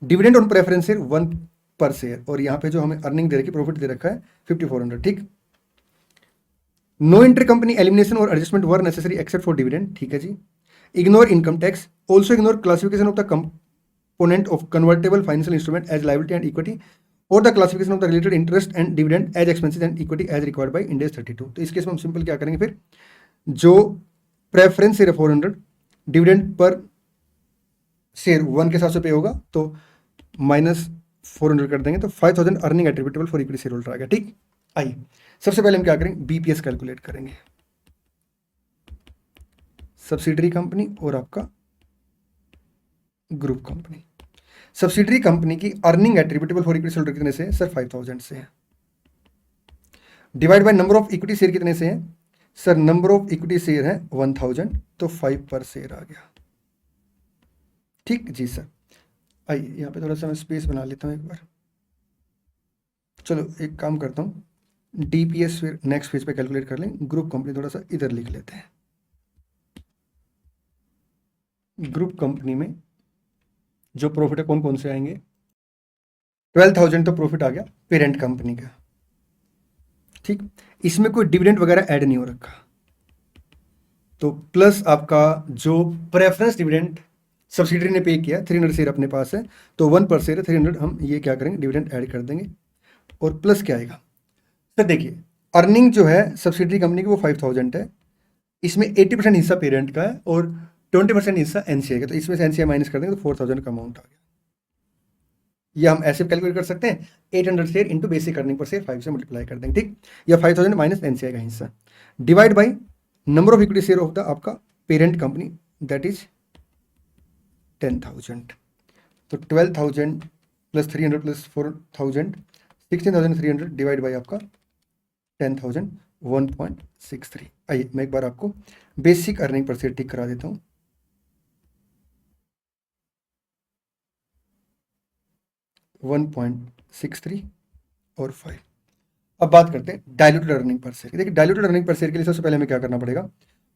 डिविडेंड ऑन प्रेफरेंस शेयर 1 पर शेयर, और यहाँ पे जो हमें अर्निंग दे रखी, प्रॉफिट दे रखा है 5400। ठीक, नो इंटरकंपनी एलिमिनेशन और adjustment were necessary except for dividend. ठीक है जी। Ignore income tax, also ignore classification of the component of convertible financial instrument as liability and equity और the classification of the related interest and dividend as expenses and equity as required by Ind AS 32। तो इस case में हम simple क्या करेंगे, फिर जो preference share 400, dividend per share 1 के हिसाब से पे होगा, तो माइनस 400 कर देंगे, तो 5000 earning attributable for equity share holder आ गया। ठीक, आइए सबसे पहले हम क्या करेंगे, बीपीएस कैलकुलेट करेंगे, सब्सिडरी कंपनी और आपका ग्रुप कंपनी। सब्सिडरी कंपनी की earning attributable for equity share holder कितने से है सर, 5000 से है। Divide by number of equity share कितने से है sir, number of equity share है 1000, तो 5 पर शेयर आ गया। ठीक जी सर, आइए यहाँ पे थोड़ा सा मैं स्पेस बना लेता हूँ एक बार। चलो एक काम करता हूँ, डीपीएस फिर नेक्स्ट पेज पे कैलकुलेट कर लें, ग्रुप कंपनी थोड़ा सा इधर लिख लेते हैं। ग्रुप कंपनी में जो प्रॉफिट है कौन कौन से आएंगे, 12,000 तो प्रॉफिट आ गया पेरेंट कंपनी का। ठीक, इसमें कोई डिविडेंड वगैरह ऐड नहीं हो रखा, तो प्लस आपका जो प्रेफरेंस डिविडेंड सब्सिडरी ने पे किया 300 शेयर अपने पास है, तो 1 पर शेयर है 300, हम ये क्या करेंगे, डिविडेंड ऐड कर देंगे, और प्लस क्या आएगा। तो देखिए अर्निंग जो है सब्सिडरी कंपनी की वो 5000 है, इसमें 80% हिस्सा पेरेंट का है और 20% हिस्सा एनसीआई का, तो इसमें से एनसीआई माइनस कर देंगे तो 4000 का अमाउंट आ गया। या हम ऐसे कैलकुलेट कर सकते हैं, 800 share into basic earning per share 5 से मल्टीप्लाई कर देंगे। ठीक, या 5000 माइनस एनसीआई का हिस्सा divide by number of equity share of the आपका पेरेंट कंपनी, दैट इज 10,000। तो 12,000 प्लस 300 प्लस 4,000, 16,300 डिवाइड बाई आपका 10,000, 1.63। आइए मैं एक बार आपको बेसिक अर्निंग पर शेयर टिक करा देता हूँ। $1.63 और 5। अब बात करते हैं डायल्यूटेड अर्निंग पर शेयर। देखिए डायल्यूटेड अर्निंग पर शेयर के लिए सबसे पहले हमें क्या करना पड़ेगा,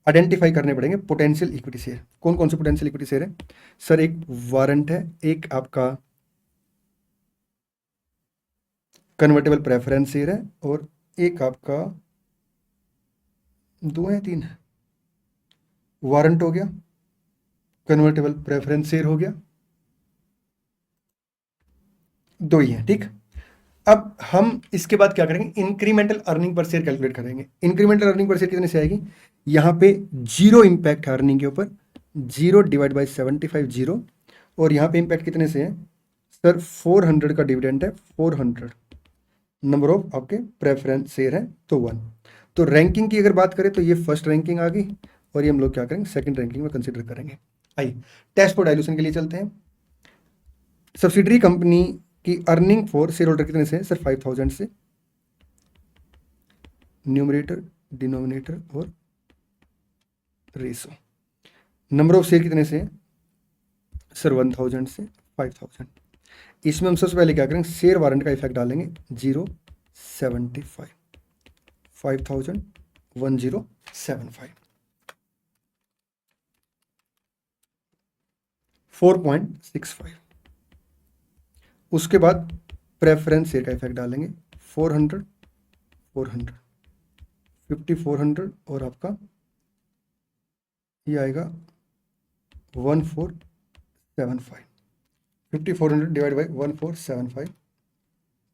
आइडेंटिफाई करने पड़ेंगे पोटेंशियल इक्विटी शेयर। कौन कौन से पोटेंशियल इक्विटी शेयर है सर, एक वारंट है, एक आपका कन्वर्टेबल प्रेफरेंस शेयर है, और एक आपका 2 है 3 है, वारंट हो गया, कन्वर्टेबल प्रेफरेंस शेयर हो गया, 2 ही है। ठीक, अब हम इसके बाद क्या करेंगे, incremental earning per share calculate करेंगे। इंक्रीमेंटल अर्निंग पर शेयर कितने से आएगी, यहाँ पे 0 इंपैक्ट है अर्निंग के ऊपर, 0 डिवाइड बाई 75 0, और यहाँ पे इंपैक्ट कितने से है सर, 400 का डिविडेंड है, 400 नंबर ऑफ आपके प्रेफरेंस शेयर है, तो 1। तो रैंकिंग की अगर बात करें तो ये फर्स्ट रैंकिंग आ गई, और ये हम लोग क्या करेंगे, सेकंड रैंकिंग में कंसीडर करेंगे। आइए टेस्ट फॉर डाइल्यूशन के लिए चलते हैं। सब्सिडरी कंपनी की अर्निंग फॉर शेयर होल्डर कितने से है सर, 5000 से, न्यूमरेटर डिनोमिनेटर और रेशो। नंबर ऑफ शेयर कितने से है सर, 1000 से 5000। इसमें हम सबसे पहले क्या करेंगे, शेयर वारंट का इफेक्ट डालेंगे, 0.75, 5000 1075, 4.65। उसके बाद प्रेफरेंस शेयर का इफेक्ट डालेंगे, 400 400 5400, और आपका ये आएगा 1475, 5400 डिवाइड बाई 1475,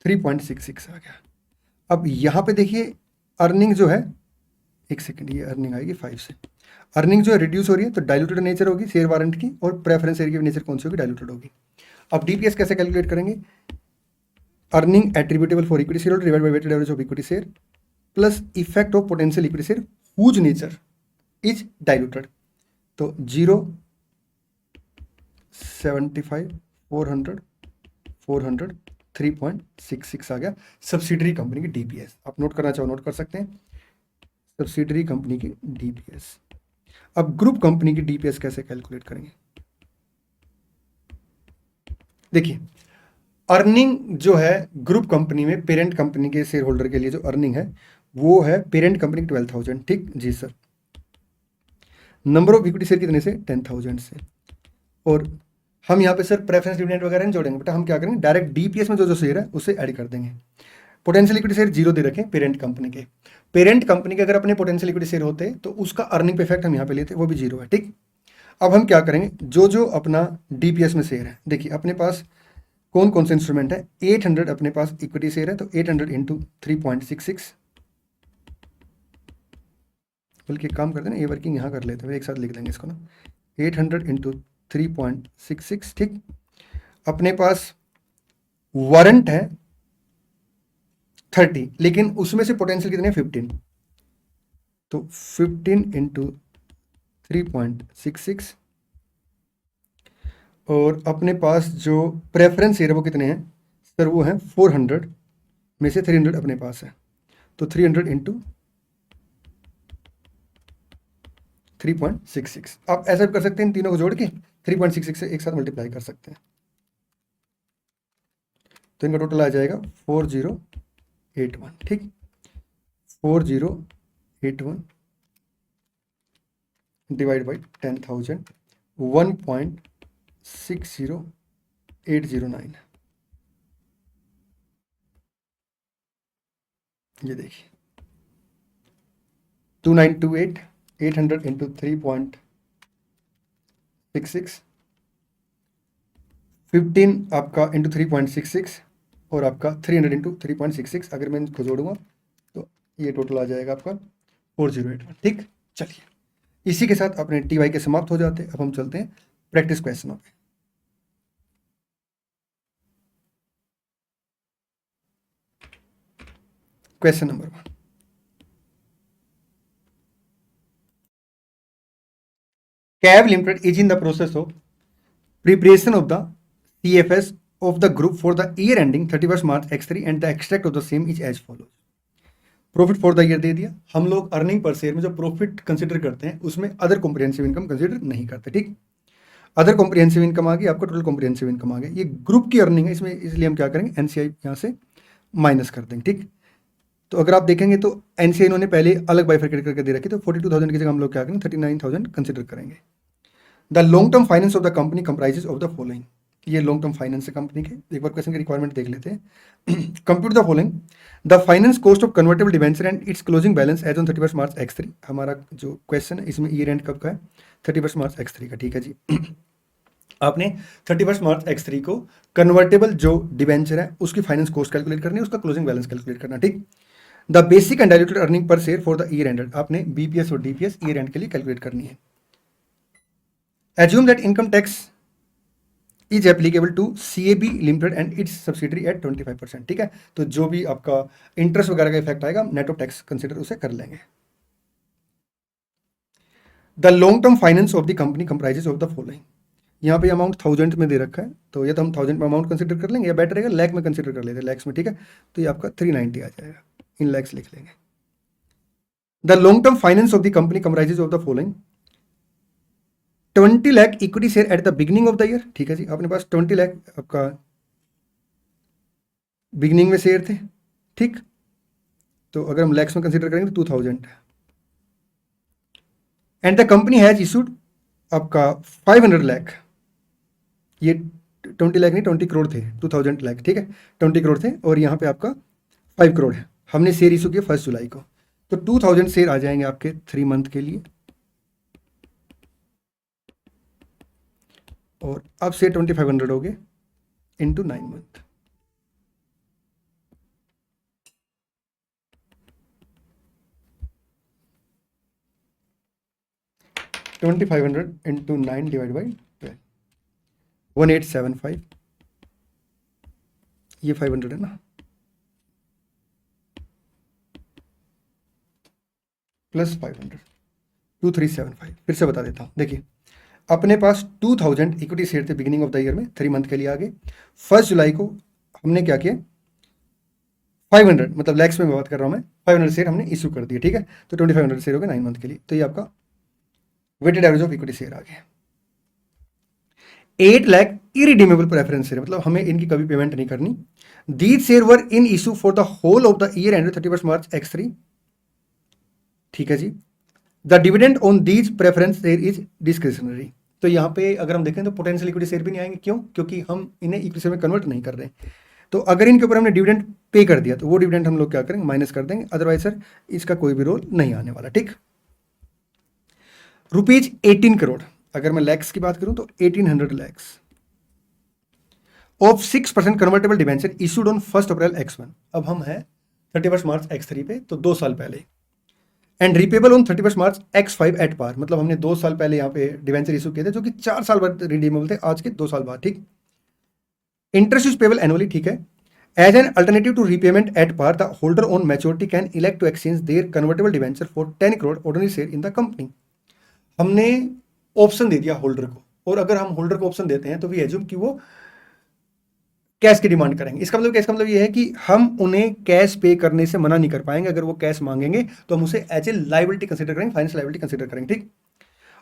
3.66 आ गया। अब यहाँ पे देखिए अर्निंग जो है, एक सेकंड, ये अर्निंग आएगी 5 से, अर्निंग जो है रिड्यूस हो रही है, तो डाइल्यूटेड नेचर होगी शेयर वारंट की, और प्रेफरेंस शेयर की नेचर कौन सी होगी, डाइल्यूटेड होगी। अब डीपीएस कैसे कैलकुलेट करेंगे, earning attributable for equity share holder divide by weighted average of equity share plus effect of potential equity share whose nature is diluted, तो 0 75 400 400 3.66 आ गया सब्सिडरी कंपनी की डीपीएस। आप नोट करना चाहो नोट कर सकते हैं, सब्सिडरी कंपनी की डीपीएस। अब ग्रुप कंपनी की डीपीएस कैसे कैलकुलेट करेंगे? देखिए, अर्निंग जो है ग्रुप कंपनी में पेरेंट कंपनी के शेयर होल्डर के लिए जो अर्निंग है वो है पेरेंट कंपनी 12,000, ठीक जी sir. Number of equity share कितने से? 10,000 से। और हम यहाँ पे सर प्रेफरेंस डिविडेंड वगैरह नहीं जोड़ेंगे बेटा, हम क्या करेंगे डायरेक्ट डीपीएस में जो जो शेयर है उसे ऐड कर देंगे। पोटेंशियल इक्विटी शेयर 0 दे रखें पेरेंट कंपनी के। पेरेंट कंपनी के अगर अपने पोटेंशियल इक्विटी शेयर होते तो उसका अर्निंग पे इफेक्ट हम यहाँ पे लेते, वो भी 0 है, ठीक। अब हम क्या करेंगे, जो जो अपना डीपीएस में शेयर है, देखिए अपने पास कौन कौन से इंस्ट्रूमेंट है, 800 अपने पास इक्विटी शेयर है, तो 800 इंटू 3.66, बल्कि काम करते हैं ना, ये वर्किंग यहाँ कर लेते हैं, एक साथ लिख देंगे इसको ना, 800 इंटू 3.66, ठीक। अपने पास वारंट है 30, लेकिन उसमें से पोटेंशियल कितने? 15, तो 15 इंटू 3.66। और अपने पास जो प्रेफरेंस शेयर है वो कितने हैं सर? वो हैं 400 में से 300 अपने पास है, तो 300 इंटू 3.66। आप ऐसा भी कर सकते हैं, इन तीनों को जोड़ के 3.66 से एक साथ मल्टीप्लाई कर सकते हैं, तो इनका टोटल आ जाएगा 4081, ठीक। 4081 डिवाइड बाई 10,000, 1.60809। ये देखिए 2928, 800 इंटू 3.66, 15 आपका इंटू 3.66 और आपका 300 इंटू 3.66। अगर मैं इनको जोड़ूंगा तो ये टोटल आ जाएगा आपका 4081, ठीक। चलिए, इसी के साथ अपने टीवाई के समाप्त हो जाते हैं। अब हम चलते हैं प्रैक्टिस क्वेश्चनों पे। Question number 1, cab limited is in the process of preparation of the CFS of the group for the year ending 31st March X3 and the extract of the same is as follows। Profit for the year दे दिया। हम लोग earning per share में जो profit consider करते हैं उसमें other comprehensive income consider नहीं करते, ठीक। अदर कॉम्प्रिहेंसिव इनकम आ गई, आपका टोटल कॉम्प्रिहेंसिव इनकम आ गया। ये ग्रुप की अर्निंग है, इसमें इसलिए हम क्या करेंगे, एनसीआई यहाँ से माइनस कर देंगे, ठीक। तो अगर आप देखेंगे तो एनसीआई इन्होंने पहले अलग बाइफरकेट करके दे रखी, तो 42,000 की जगह हम लोग क्या करेंगे 39,000 कंसिडर करेंगे। The long term finance of the company comprises of the following. ये लॉन्ग टर्म फाइनेंस है कंपनी के। एक बार क्वेश्चन की रिक्वायरमेंट देख लेते हैं। Compute the following, the finance cost of convertible debenture and its closing balance as on 31 March X3। हमारा जो क्वेश्चन है इसमें ईयर एंड कब का है, 31 मार्च X3 का, ठीक है जी। आपने 31 मार्च X3 को कन्वर्टेबल जो डिवेंचर है उसकी फाइनेंस कॉस्ट कैलकुलेट करनी है, उसका क्लोजिंग बैलेंस कैलकुलेट करना, ठीक। The basic and diluted earning per share for the year end, आपने बीपीएस और डीपीएस ईयर एंड के लिए कैलकुलेट करनी है। Assume that income tax is applicable to CAB limited and its subsidiary at 25%, ठीक है। तो जो भी आपका इंटरेस्ट वगैरह का इफेक्ट आएगा नेट ऑफ टैक्स कंसिडर उसे कर लेंगे। The long term finance of the company comprises of the following. यहाँ पे अमाउंट 1000 में दे रखा है, तो ये तो हम 1000 में अमाउंट कंसिडर कर लेंगे, या बेटर रहेगा लैख में कंसिडर कर लेते हैं, लैक्स में, ठीक है। तो ये आपका 390 आ जाएगा, इन लैक्स लिख लेंगे। The long term finance of the company comprises of the following 20 lakh equity share at the beginning of the year, ठीक है जी। अपने पास 20 लाख आपका बिगिनिंग में शेयर थे, ठीक। तो अगर हम लैक्स में कंसिडर करेंगे तो 2000 है। And the company has issued आपका 500 लाख, ये 20 लाख नहीं 20 करोड़ थे, 2000 लाख, ठीक है, 20 करोड़ थे और यहाँ पे आपका 5 करोड़ है। हमने शेयर इशू किया 1 जुलाई को, तो 2000 शेयर आ जाएंगे आपके 3 मंथ के लिए, और अब शेयर 2500 हो गए into 9 month. $2500 into 9 divide by 12, 1875, ये 500 है ना, प्लस 500, 2375। फिर से बता देता हूँ, देखिए अपने पास 2000 इक्विटी शेयर थे बिगिनिंग ऑफ द ईयर में, 3 मंथ के लिए आ गए। 1 जुलाई को हमने क्या किया, 500 मतलब लैक्स में बात कर रहा हूँ मैं, 500 शेयर हमने इशू कर दिए, ठीक है। तो 2500 शेयर हो गए 9 मंथ के लिए। तो ये आपका weighted average of equity share आ गया। 8 लाख इरिडीमेबल प्रेफरेंस शेयर, मतलब हमें इनकी कभी पेमेंट नहीं करनी। These share were in issue for the whole of the year end 31 March X3, ठीक है जी। The dividend on these preference share is discretionary. तो यहाँ पे अगर हम देखें तो पोटेंशियल इक्विटी शेयर भी नहीं आएंगे, क्यों? क्योंकि हम इन्हें इक्विटी शेयर में कन्वर्ट नहीं कर रहे हैं। तो अगर इनके ऊपर हमने डिविडेंड पे कर दिया तो वो डिविडेंड हम लोग क्या करेंगे, माइनस कर देंगे, अदरवाइज सर इसका कोई भी रोल नहीं आने वाला, ठीक। रुपीज 18 करोड़, अगर मैं लैक्स की बात करूं तो 1800 lakhs of 6% convertible debenture issued on 1 April X1। अब हम हैं 31 मार्च X3 पे, तो 2 साल पहले, and repayable on 31 March X5 at par, मतलब हमने 2 साल पहले यहाँ पे डिवेंचर इशू किए थे जो कि 4 साल बाद रिडीमेबल थे, आज के 2 साल बाद, ठीक। इंटरेस्ट इज पेबल एनुअली, ठीक है। As an alternative to repayment at par, the holder on maturity can elect to exchange their convertible debenture for 10 crore ordinary share in the company. हमने ऑप्शन दे दिया होल्डर को, और अगर हम होल्डर को ऑप्शन देते हैं तो वी एज्यूम कि वो कैश की डिमांड करेंगे। इसका मतलब ये है कि हम उन्हें कैश पे करने से मना नहीं कर पाएंगे। अगर वो कैश मांगेंगे तो हम उसे एज ए लाइबिलिटी कंसिडर करेंगे, फाइनेंशियल लाइबिलिटी कंसिडर करेंगे, ठीक।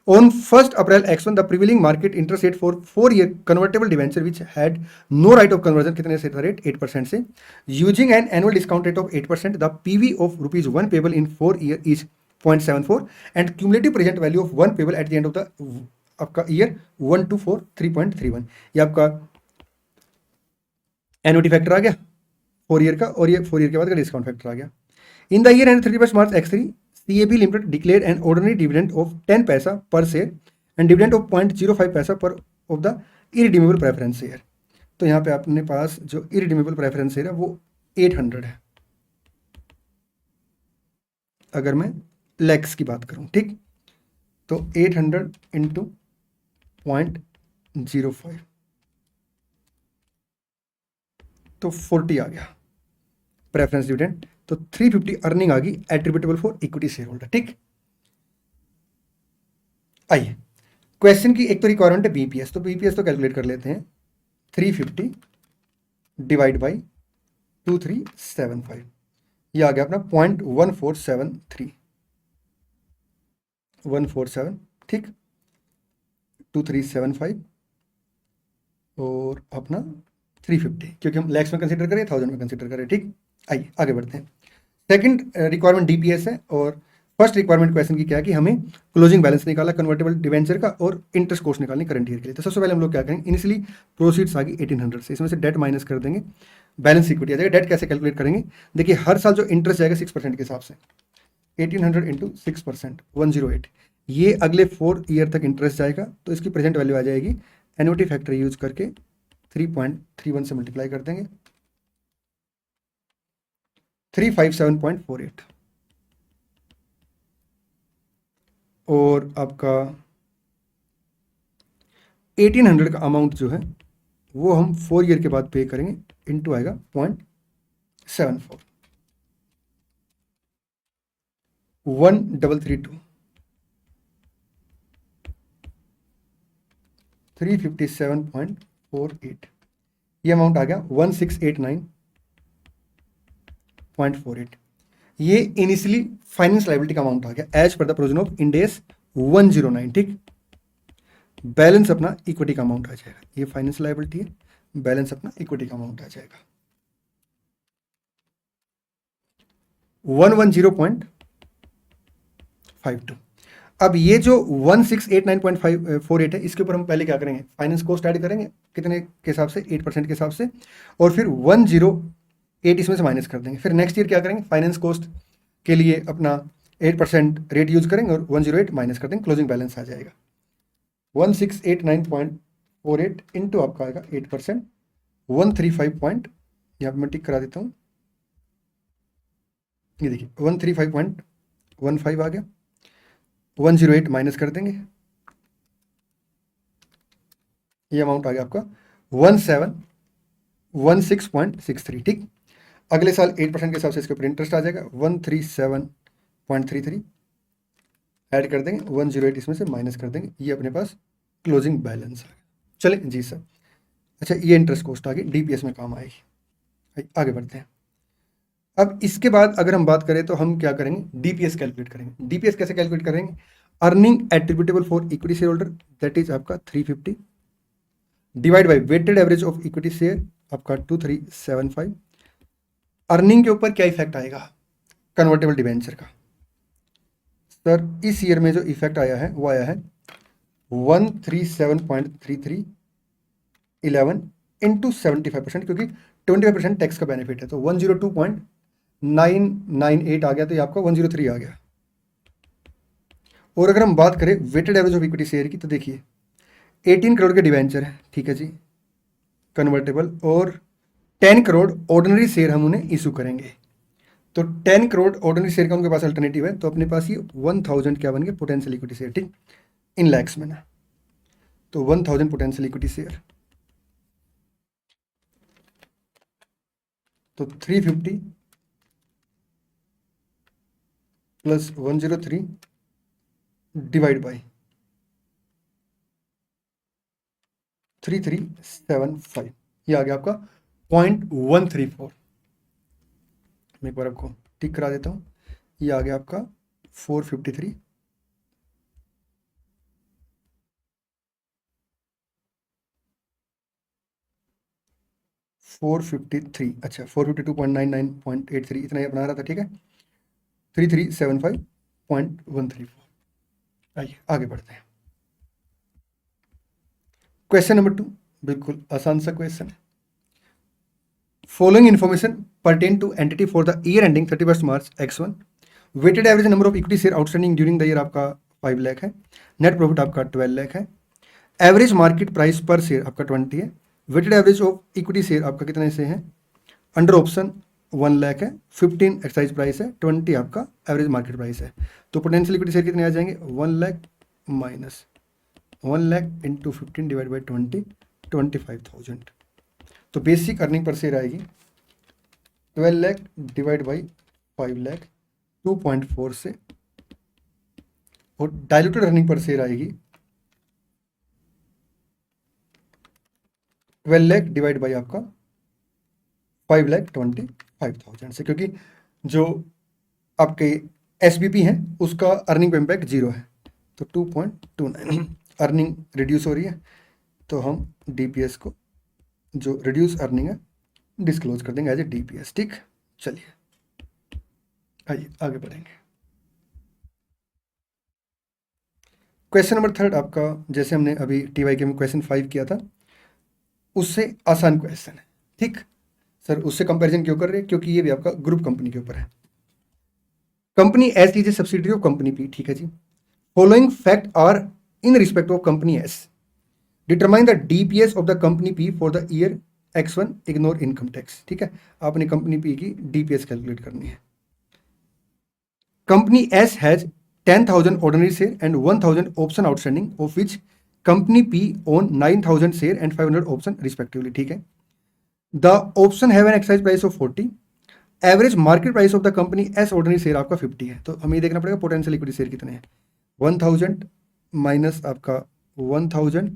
On 1st April X1, the prevailing market interest rate for 4-year convertible debenture which had no right of conversion, कितने से था रेट, 8% से, using an annual discount rate of 8%, the PV of rupees 1 payable in 4 year is 0.74 and cumulative present value of 1 payable at the end of the आपका year 1 to 4 3.31। ये आपका annuity factor आ गया 4 year का, और ये 4 year के बाद का डिस्काउंट फैक्टर आ गया। In the year end 31 March X3, CAB Limited declared an ordinary dividend of 10 पैसा पर शेयर एंड डिविडेंड ऑफ 0.05 पैसा पर of the irredeemable preference share. तो यहाँ पे अपने पास जो इरिडीमेबल प्रेफरेंस शेयर है वो 800 है, अगर मैं लैक्स की बात करूँ, ठीक। तो 800 इंटू 0.05 तो 40 आ गया प्रेफरेंस डिविडेंड। तो 350 अर्निंग आ गई attributable for equity share holder, ठीक। आइए क्वेश्चन की एक तो रिक्वायरमेंट है बीपीएस, तो बीपीएस तो कैलकुलेट कर लेते हैं। 350 डिवाइड बाई 2375, ये आ गया अपना 0.1473 ठीक। 2375 और अपना 350, क्योंकि हम लैक्स में कंसीडर करें, 1000 में कंसीडर करें, ठीक। आइए आगे बढ़ते हैं। सेकंड रिक्वायरमेंट डीपीएस है, और फर्स्ट रिक्वायरमेंट क्वेश्चन की क्या है कि हमें क्लोजिंग बैलेंस निकाला कन्वर्टेबल डिवेंचर का और इंटरेस्ट कोस्ट निकालनी करंट ईयर के लिए। तो सबसे पहले हम लोग क्या करेंगे, इनिशियली प्रोसीड्स आ गई 1800 से, इसमें से डेट माइनस कर देंगे, बैलेंस इक्विटी आ जाएगा। डेट कैसे कैलकुलेट करेंगे, देखिए हर साल जो इंटरेस्ट जाएगा 6% के हिसाब से, 1800 इंटू 6% 108, ये अगले 4 ईयर तक इंटरेस्ट जाएगा। तो इसकी प्रेजेंट वैल्यू आ जाएगी, एन्युटी फैक्टर यूज करके 3.31 से मल्टीप्लाई कर देंगे, 357.48, और आपका 1800 का अमाउंट जो है वो हम 4 ईयर के बाद पे करेंगे, इनटू आएगा 0.74, 1332, 357.48, ये अमाउंट आ गया 1689.48। ये इनिशियली फाइनेंस लाइबिलिटी का अमाउंट आ गया as per the provision of Ind AS 109, ठीक। बैलेंस अपना इक्विटी का अमाउंट आ जाएगा, ये फाइनेंस लाइबिलिटी है, बैलेंस अपना इक्विटी का अमाउंट आ जाएगा 110.52। अब ये जो 1689.48 है, इसके ऊपर हम पहले क्या करेंगे, फाइनेंस कॉस्ट ऐड करेंगे, कितने के हिसाब से, 8% के हिसाब से, और फिर 108 इसमें से माइनस कर देंगे। फिर नेक्स्ट ईयर क्या करेंगे, फाइनेंस कॉस्ट के लिए अपना 8% रेट यूज करेंगे और 108 माइनस कर देंगे, क्लोजिंग बैलेंस आ जाएगा 1689.48 इंटू आपका आएगा 8%, 135 पॉइंट, यहाँ पर मैं टिक करा देता हूँ, ये देखिए 135.15 आ गया, 108 माइनस कर देंगे, ये अमाउंट आ गया आपका 1716.63, ठीक। अगले साल 8% के हिसाब से इसके ऊपर इंटरेस्ट आ जाएगा 137.33, ऐड कर देंगे, 108 इसमें से माइनस कर देंगे, ये अपने पास क्लोजिंग बैलेंस आ गया। चले जी सर, अच्छा ये इंटरेस्ट कॉस्ट आ गई, डीपीएस में काम आएगी। आगे बढ़ते हैं। अब इसके बाद अगर हम बात करें तो हम क्या करेंगे, डीपीएस कैलकुलेट करेंगे। डीपीएस कैसे कैलकुलेट करेंगे, earning attributable for equity share holder, that is आपका 350 divide by weighted average of equity share आपका 2375। अर्निंग के ऊपर क्या इफेक्ट आएगा कन्वर्टेबल डिबेंचर का, सर इस ईयर में जो इफेक्ट आया है वो आया है 137.3311 इंटू 75%, क्योंकि 25% टैक्स का बेनिफिट है, तो 102.998 आ गया, तो ये आपका 103 आ गया। और अगर हम बात करें weighted average of equity share की, तो देखिए 18 करोड़ के डिवेंचर है, ठीक है जी, कन्वर्टेबल, और 10 करोड़ ऑर्डिनरी शेयर हम उन्हें इशू करेंगे। तो 10 करोड़ ऑर्डिनरी शेयर का उनके पास अल्टरनेटिव है, तो अपने पास ये 1000 क्या बन गया पोटेंशियल इक्विटी शेयर, ठीक, इन लैक्स में ना, तो 1000 पोटेंशियल इक्विटी शेयर, तो 350 प्लस 103 डिवाइड बाई 3375, ये आ गया आपका 0.134। मैं एक बार आपको टिक करा देता हूँ, ये आ गया आपका 453 453, अच्छा 452.99.83 इतना ही अपना रहा था, ठीक है, 3375.134। आइए आगे बढ़ते हैं। क्वेश्चन नंबर 2 बिल्कुल आसान सा क्वेश्चन है। Following information pertain to entity for the year ending 31 March X1, weighted average number of equity share outstanding during the year आपका 5 लाख है, नेट प्रॉफिट आपका 12 लाख है, average market price per share आपका 20 है, weighted average of equity share आपका कितने से है, अंडर ऑप्शन 1 लाख है, 15 एक्सरसाइज प्राइस है, 20 आपका एवरेज मार्केट प्राइस है, तो पोटेंशियल इक्विटी शेयर कितने आ जाएंगे 1 lakh minus 1 lakh into 15 divide by 20, 25,000। तो बेसिक अर्निंग पर शेयर आएगी 12 लाख डिवाइड बाई 5 लाख 2.4 से, और डायलूटेड अर्निंग पर शेयर आएगी 12 लाख डिवाइड बाई आपका 5,25,000 से, क्योंकि जो आपके एसबीपी हैं उसका अर्निंग पे इम्पैक्ट 0 है, तो 2.29 अर्निंग रिड्यूस हो रही है, तो हम डीपीएस को जो रिड्यूस अर्निंग है डिस्क्लोज कर देंगे एज ए डीपीएस, ठीक। चलिए आइए आगे बढ़ेंगे। क्वेश्चन नंबर 3 आपका, जैसे हमने अभी टीवाईके में क्वेश्चन 5 किया था उससे आसान क्वेश्चन है, ठीक। सर उससे कंपैरिजन क्यों कर रहे हैं, क्योंकि ये भी आपका ग्रुप कंपनी के ऊपर है। Company S is a subsidiary of company P, ठीक है जी। Following fact are in respect of company S, determine the DPS of the company P for the year X1, ignore income tax, ठीक है। आपने company P की DPS calculate करनी है। Company S has 10,000 ordinary share and 1,000 option outstanding, of which company P own 9,000 share and 500 option respectively, ठीक है। The option have an exercise price of 40, average market price of the company S ordinary share आपका 50 है, तो हमें ये देखना पड़ेगा potential equity share कितने हैं, 1000 माइनस आपका 1000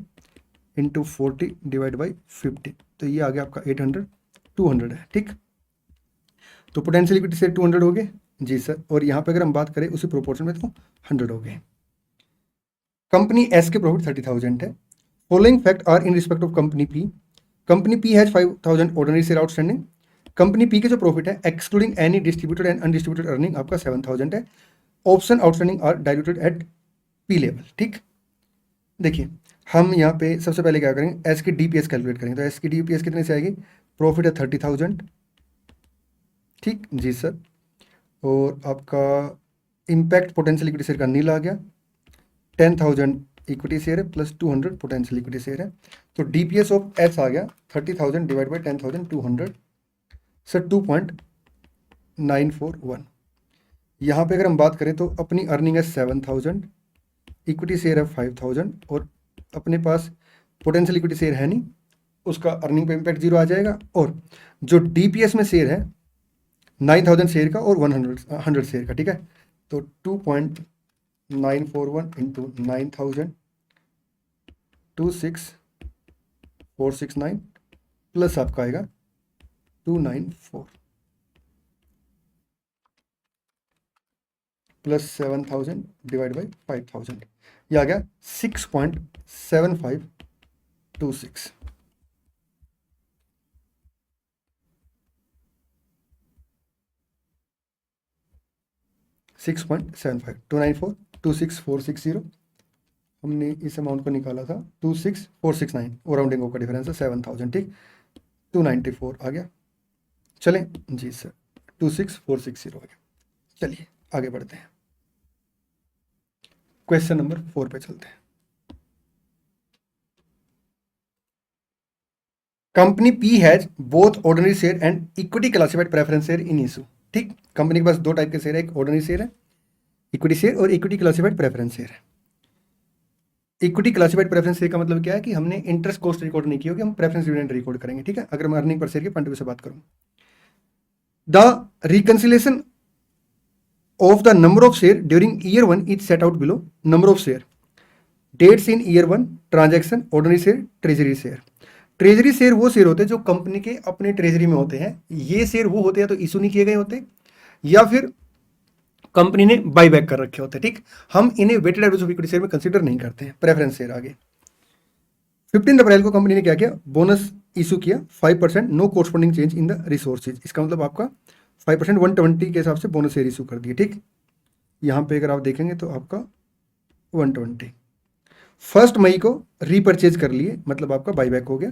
इंटू 40 डिवाइड बाई 50, तो ये आ गया आपका 800, 200 है, ठीक। तो पोटेंशियल इक्विटी शेयर 200 हो गए जी सर, और यहाँ पे अगर हम बात करें उसी प्रोपोर्शन में तो 100 हो गए। कंपनी एस के प्रॉफिट 30,000 है। Following fact are in respect of company P, company P has 5,000 ordinary share outstanding, company P के जो प्रॉफिट है excluding any distributed and undistributed earning आपका 7,000 है, option outstanding are diluted at P level, ठीक। देखिए हम यहाँ पे सबसे पहले क्या करेंगे, एस की डीपीएस कैलकुलेट करेंगे, तो एस की डीपीएस कितने से आएगी, प्रॉफिट है 30,000, ठीक जी सर, और आपका इम्पैक्ट पोटेंशियल इक्विटी शेयर का नील आ गया, 10,000 इक्विटी शेयर है प्लस 200 पोटेंशियल इक्विटी शेयर है, तो डीपीएस ऑफ एस आ गया 30,000 डिवाइड बाई 10,200 सर 2.941। यहाँ पे अगर हम बात करें तो अपनी अर्निंग है 7,000, इक्विटी शेयर है 5,000, और अपने पास पोटेंशियल इक्विटी शेयर है नहीं, उसका अर्निंग पे इम्पैक्ट 0 आ जाएगा, और जो डीपीएस में शेयर है 9,000 शेयर का और 100 शेयर का, ठीक है, तो 2.941 इंटू 9,000 26469 प्लस आपका आएगा 294 प्लस 7000 डिवाइड बाई 5000, ये आ गया 6.7526। 6.75 294 26460, हमने इस अमाउंट को निकाला था 26469, और राउंडिंग का डिफरेंस है 7000, ठीक। 294 आ गया। चलें जी सर, 26460 आ गया। चलिए आगे बढ़ते हैं, क्वेश्चन नंबर 4 पे चलते हैं। Company P has both ordinary share and equity classified preference share in issue, ठीक। कंपनी के पास दो टाइप के शेयर है, एक ऑर्डिनरी शेयर है, इक्विटी शेयर, और इक्विटी क्लासिफाइड प्रेफरेंस शेयर है। इक्विटी क्लासिफाइड प्रेफरेंस शेयर का मतलब क्या है कि हमने इंटरेस्ट कॉस्ट रिकॉर्ड नहीं की होगी, हम प्रेफरेंस डिविडेंड रिकॉर्ड करेंगे, ठीक है। अगर मैं अर्निंग पर शेयर के पॉइंट ऑफ व्यू से बात करूं, the reconciliation of the number of share during year 1 is set out below. Number of share, dates in year 1, transaction, ordinary share, treasury share. Treasury share वो share होते हैं जो company के अपने treasury में होते हैं। ये शेयर वो होते हैं तो इशू नहीं किए गए होते, या फिर कंपनी ने बाई बैक कर रखे होते हैं, ठीक। हम इन्हें weighted average of equity share में कंसीडर नहीं करते हैं। प्रेफरेंस शेयर आगे 15 अप्रैल को कंपनी ने क्या किया, बोनस इशू किया 5%, no corresponding change in the resources. इसका मतलब आपका 5% 120 के हिसाब से बोनस शेयर इशू कर दिए, ठीक। यहाँ पे अगर आप देखेंगे तो आपका 120 1 मई को रीपरचेज कर लिए, मतलब आपका बाईबैक हो गया।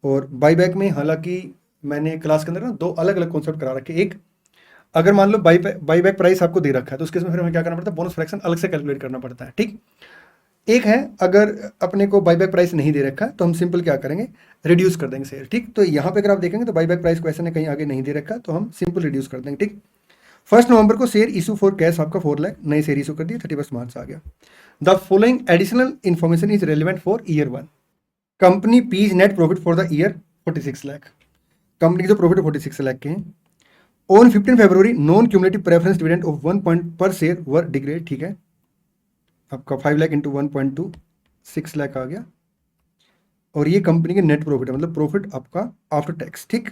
और बाईबैक में हालांकि मैंने क्लास के अंदर ना दो अलग अलग कॉन्सेप्ट करा रखे। एक, अगर मान लो बाईबैक प्राइस आपको दे रखा है तो उसके में फिर हमें क्या करना पड़ता है, बोनस फ्रैक्शन अलग से कैलकुलेट करना पड़ता है, ठीक। एक है अगर अपने को बाईबैक प्राइस नहीं दे रखा तो हम सिंपल क्या करेंगे, रिड्यूस कर देंगे शेयर, ठीक। तो यहाँ पे अगर आप देखेंगे तो बाईबैक प्राइस क्वेश्चन ने कहीं आगे नहीं दे रखा तो हम सिंपल रिड्यूस कर देंगे, ठीक। 1 नवंबर को शेयर इशू फॉर कैश आपका 4 लाख नए शेयर इशू कर दिए, 31 मार्च आ गया। The following additional information is relevant for year 1। Company P's net profit for the year 46 lakh. Company के जो प्रॉफिट 46 लाख के हैं। On 15 February non cumulative preference dividend of 1 point per share were declared, ठीक है। आपका 5 लाख इंटू 1.2 6 लाख आ गया। और ये कंपनी के नेट प्रॉफिट है, मतलब प्रॉफिट आपका आफ्टर टैक्स, ठीक,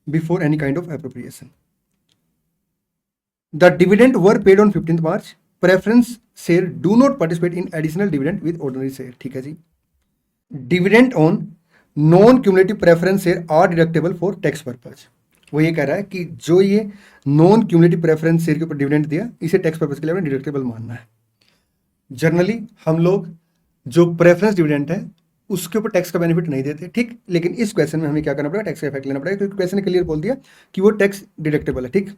before any kind of appropriation. The dividend were paid on 15th March. Preference share do not participate in additional dividend with ordinary share, ठीक है जी। Dividend on non cumulative preference share are deductible for tax purpose। वो ये कह रहा है कि जो ये नॉन क्यूमुलेटिव प्रेफरेंस शेयर के ऊपर डिविडेंड दिया, इसे टैक्स पर्पस के लिए हमें डिडक्टेबल मानना है। जनरली हम लोग जो प्रेफरेंस डिविडेंड है उसके ऊपर टैक्स का बेनिफिट नहीं देते, ठीक। लेकिन इस क्वेश्चन में हमें क्या करना पड़ेगा, टैक्स का इफेक्ट लेना पड़ेगा, क्योंकि क्वेश्चन ने क्लियर बोल दिया कि वो टैक्स डिडक्टेबल है, ठीक।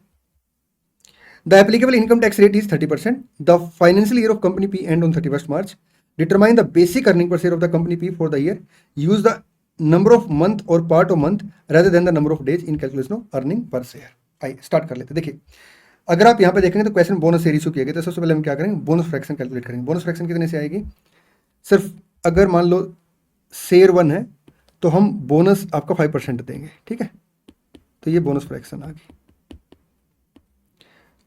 The applicable income tax rate is 30%. The financial year of company P end on 31st March. Determine the basic earning per share of the company P for the year. Use the number of month or part of month rather than the number of days in calculation of earning per share. आइए start कर लेते हैं। देखिए अगर आप यहाँ पे देखेंगे तो क्वेश्चन बोनस शेयर इशू किया गया, तो सबसे पहले हम क्या करेंगे, बोनस फ्रैक्शन कैलकुलेट करेंगे। बोनस फ्रैक्शन कितने से आएगी, सिर्फ अगर मान लो शेयर 1 है तो हम बोनस आपका 5% देंगे, ठीक है। तो ये बोनस फ्रैक्शन आ गई।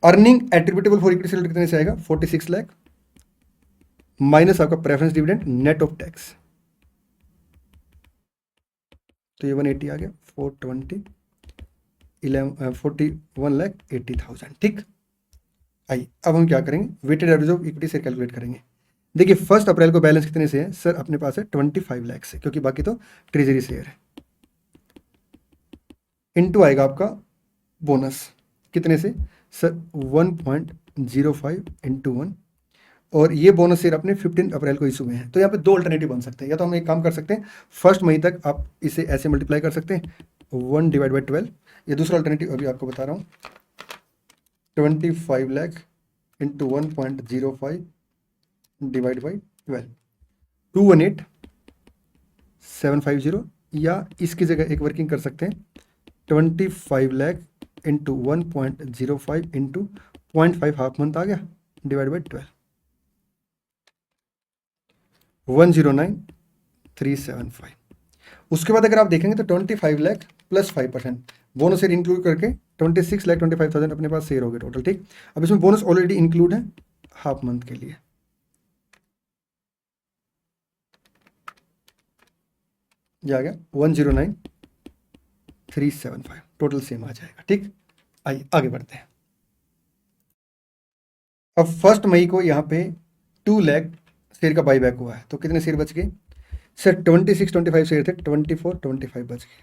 Earning attributable for equity share कितने से आएगा, 46 लाख माइनस आपका preference dividend net of tax, तो ये 180 आ गया, 420 41,80,000, ठीक। आइए अब हम क्या करेंगे, weighted average of equity share calculate करेंगे। देखिए 1 अप्रैल को बैलेंस कितने से है सर, अपने पास है 25 लाख से, क्योंकि बाकी तो ट्रेजरी शेयर है। इनटू आएगा आपका बोनस कितने से सर, 1.05 इंटू 1, और ये बोनस शेयर अपने 15 अप्रैल को इशू में है। तो यहाँ पे दो अल्टरनेटिव बन सकते हैं, या तो हम एक काम कर सकते हैं 1 मई तक आप इसे ऐसे मल्टीप्लाई कर सकते हैं 1 डिवाइड बाई 12, या दूसरा अल्टरनेटिव अभी आपको बता रहा हूँ 25 लाख इंटू 1.05 डिवाइड बाई 12 218,750, या इसकी जगह एक वर्किंग कर सकते हैं 25 lakh into 1.05 into 0.5 half month आ गया डिवाइड बाई 12 109,375। उसके बाद अगर आप देखेंगे तो 25 lakh plus 5% bonus share include करके 26,25,000 अपने पास शेयर हो गए टोटल, ठीक। अब इसमें बोनस ऑलरेडी इंक्लूड है हाफ मंथ के लिए, ये आ गया 109,375। 375 टोटल सेम आ जाएगा। ठीक, आइए आगे बढ़ते हैं। अब 1 मई को यहाँ पे 2 लाख शेयर का बाईबैक हुआ है, तो कितने शेयर बच गए सर? 2625 शेयर थे, 2425 बच गए।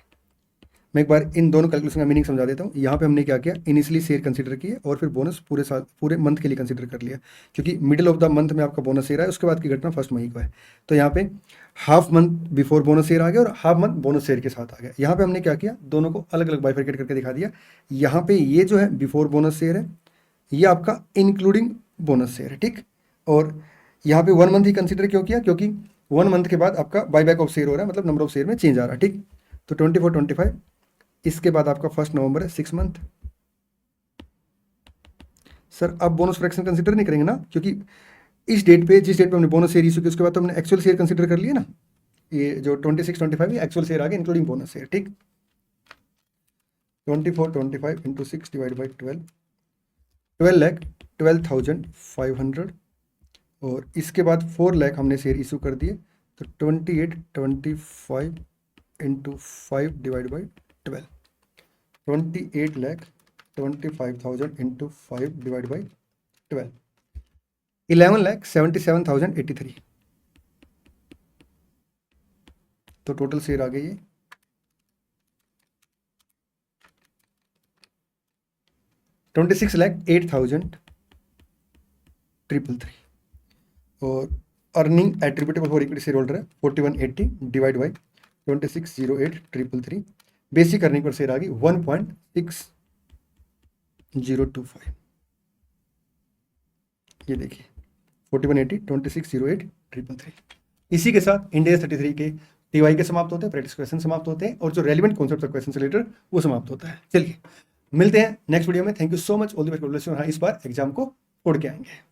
मैं एक बार इन दोनों कैलकुलेशन का मीनिंग समझा देता हूँ। यहाँ पे हमने क्या किया, इनिशियली शेयर कंसीडर किए और फिर बोनस पूरे साल पूरे मंथ के लिए कंसीडर कर लिया, क्योंकि मिडिल ऑफ द मंथ में आपका बोनस शेयर है, उसके बाद की घटना 1 मई को है। तो यहाँ पे half month before bonus share आ गया और हाफ मंथ बोनस शेयर के साथ आ गया। यहाँ पे हमने क्या किया, दोनों को अलग अलग बाइफरकेट करके दिखा दिया। यहाँ पे ये जो है बिफोर बोनस शेयर है, ये आपका इंक्लूडिंग बोनस शेयर है। ठीक, और यहाँ पे 1 मंथ ही कंसीडर क्यों किया, क्योंकि 1 मंथ के बाद आपका बाईबैक ऑफ शेयर हो रहा है, मतलब नंबर ऑफ शेयर में चेंज आ रहा है। ठीक, तो 2425, इसके बाद आपका 1 नवंबर है, 6 मंथ। सर अब बोनस फ्रैक्शन कंसीडर नहीं करेंगे ना, क्योंकि इस डेट पे, जिस डेट पे हमने बोनस शेयर इशू किया उसके बाद तो हमने एक्चुअल शेयर कंसीडर कर लिया ना। ये जो 2625 ये एक्चुअल शेयर आ गया इंक्लूडिंग बोनस शेयर। ठीक, 2425 इंटू 6 डिवाइड बाई 12,12,500 और इसके बाद 4 लाख हमने शेयर इशू कर दिए, तो 2825 into 5 divide by 12, 28,25,000 into 5 divide by 12, 11,77,083। तो टोटल शेयर आ गई है 26,08,333 और earning attributable for equity share holder है 4180 divide by 26,08,333। Basic earning per share आ गई 1.6025। ये देखिए 4180 26,08,333। इसी के साथ इंडिया 33 के टीवाई के समाप्त होते हैं, प्रैक्टिस क्वेश्चन समाप्त होते हैं और जो रेलिवेंट कॉन्सेप्ट ऑफ क्वेश्चन से रिलेटेड वो समाप्त होता है। चलिए मिलते हैं नेक्स्ट वीडियो में। Thank you so much, all the best. हाँ, इस बार एग्जाम को उड़ के आएंगे।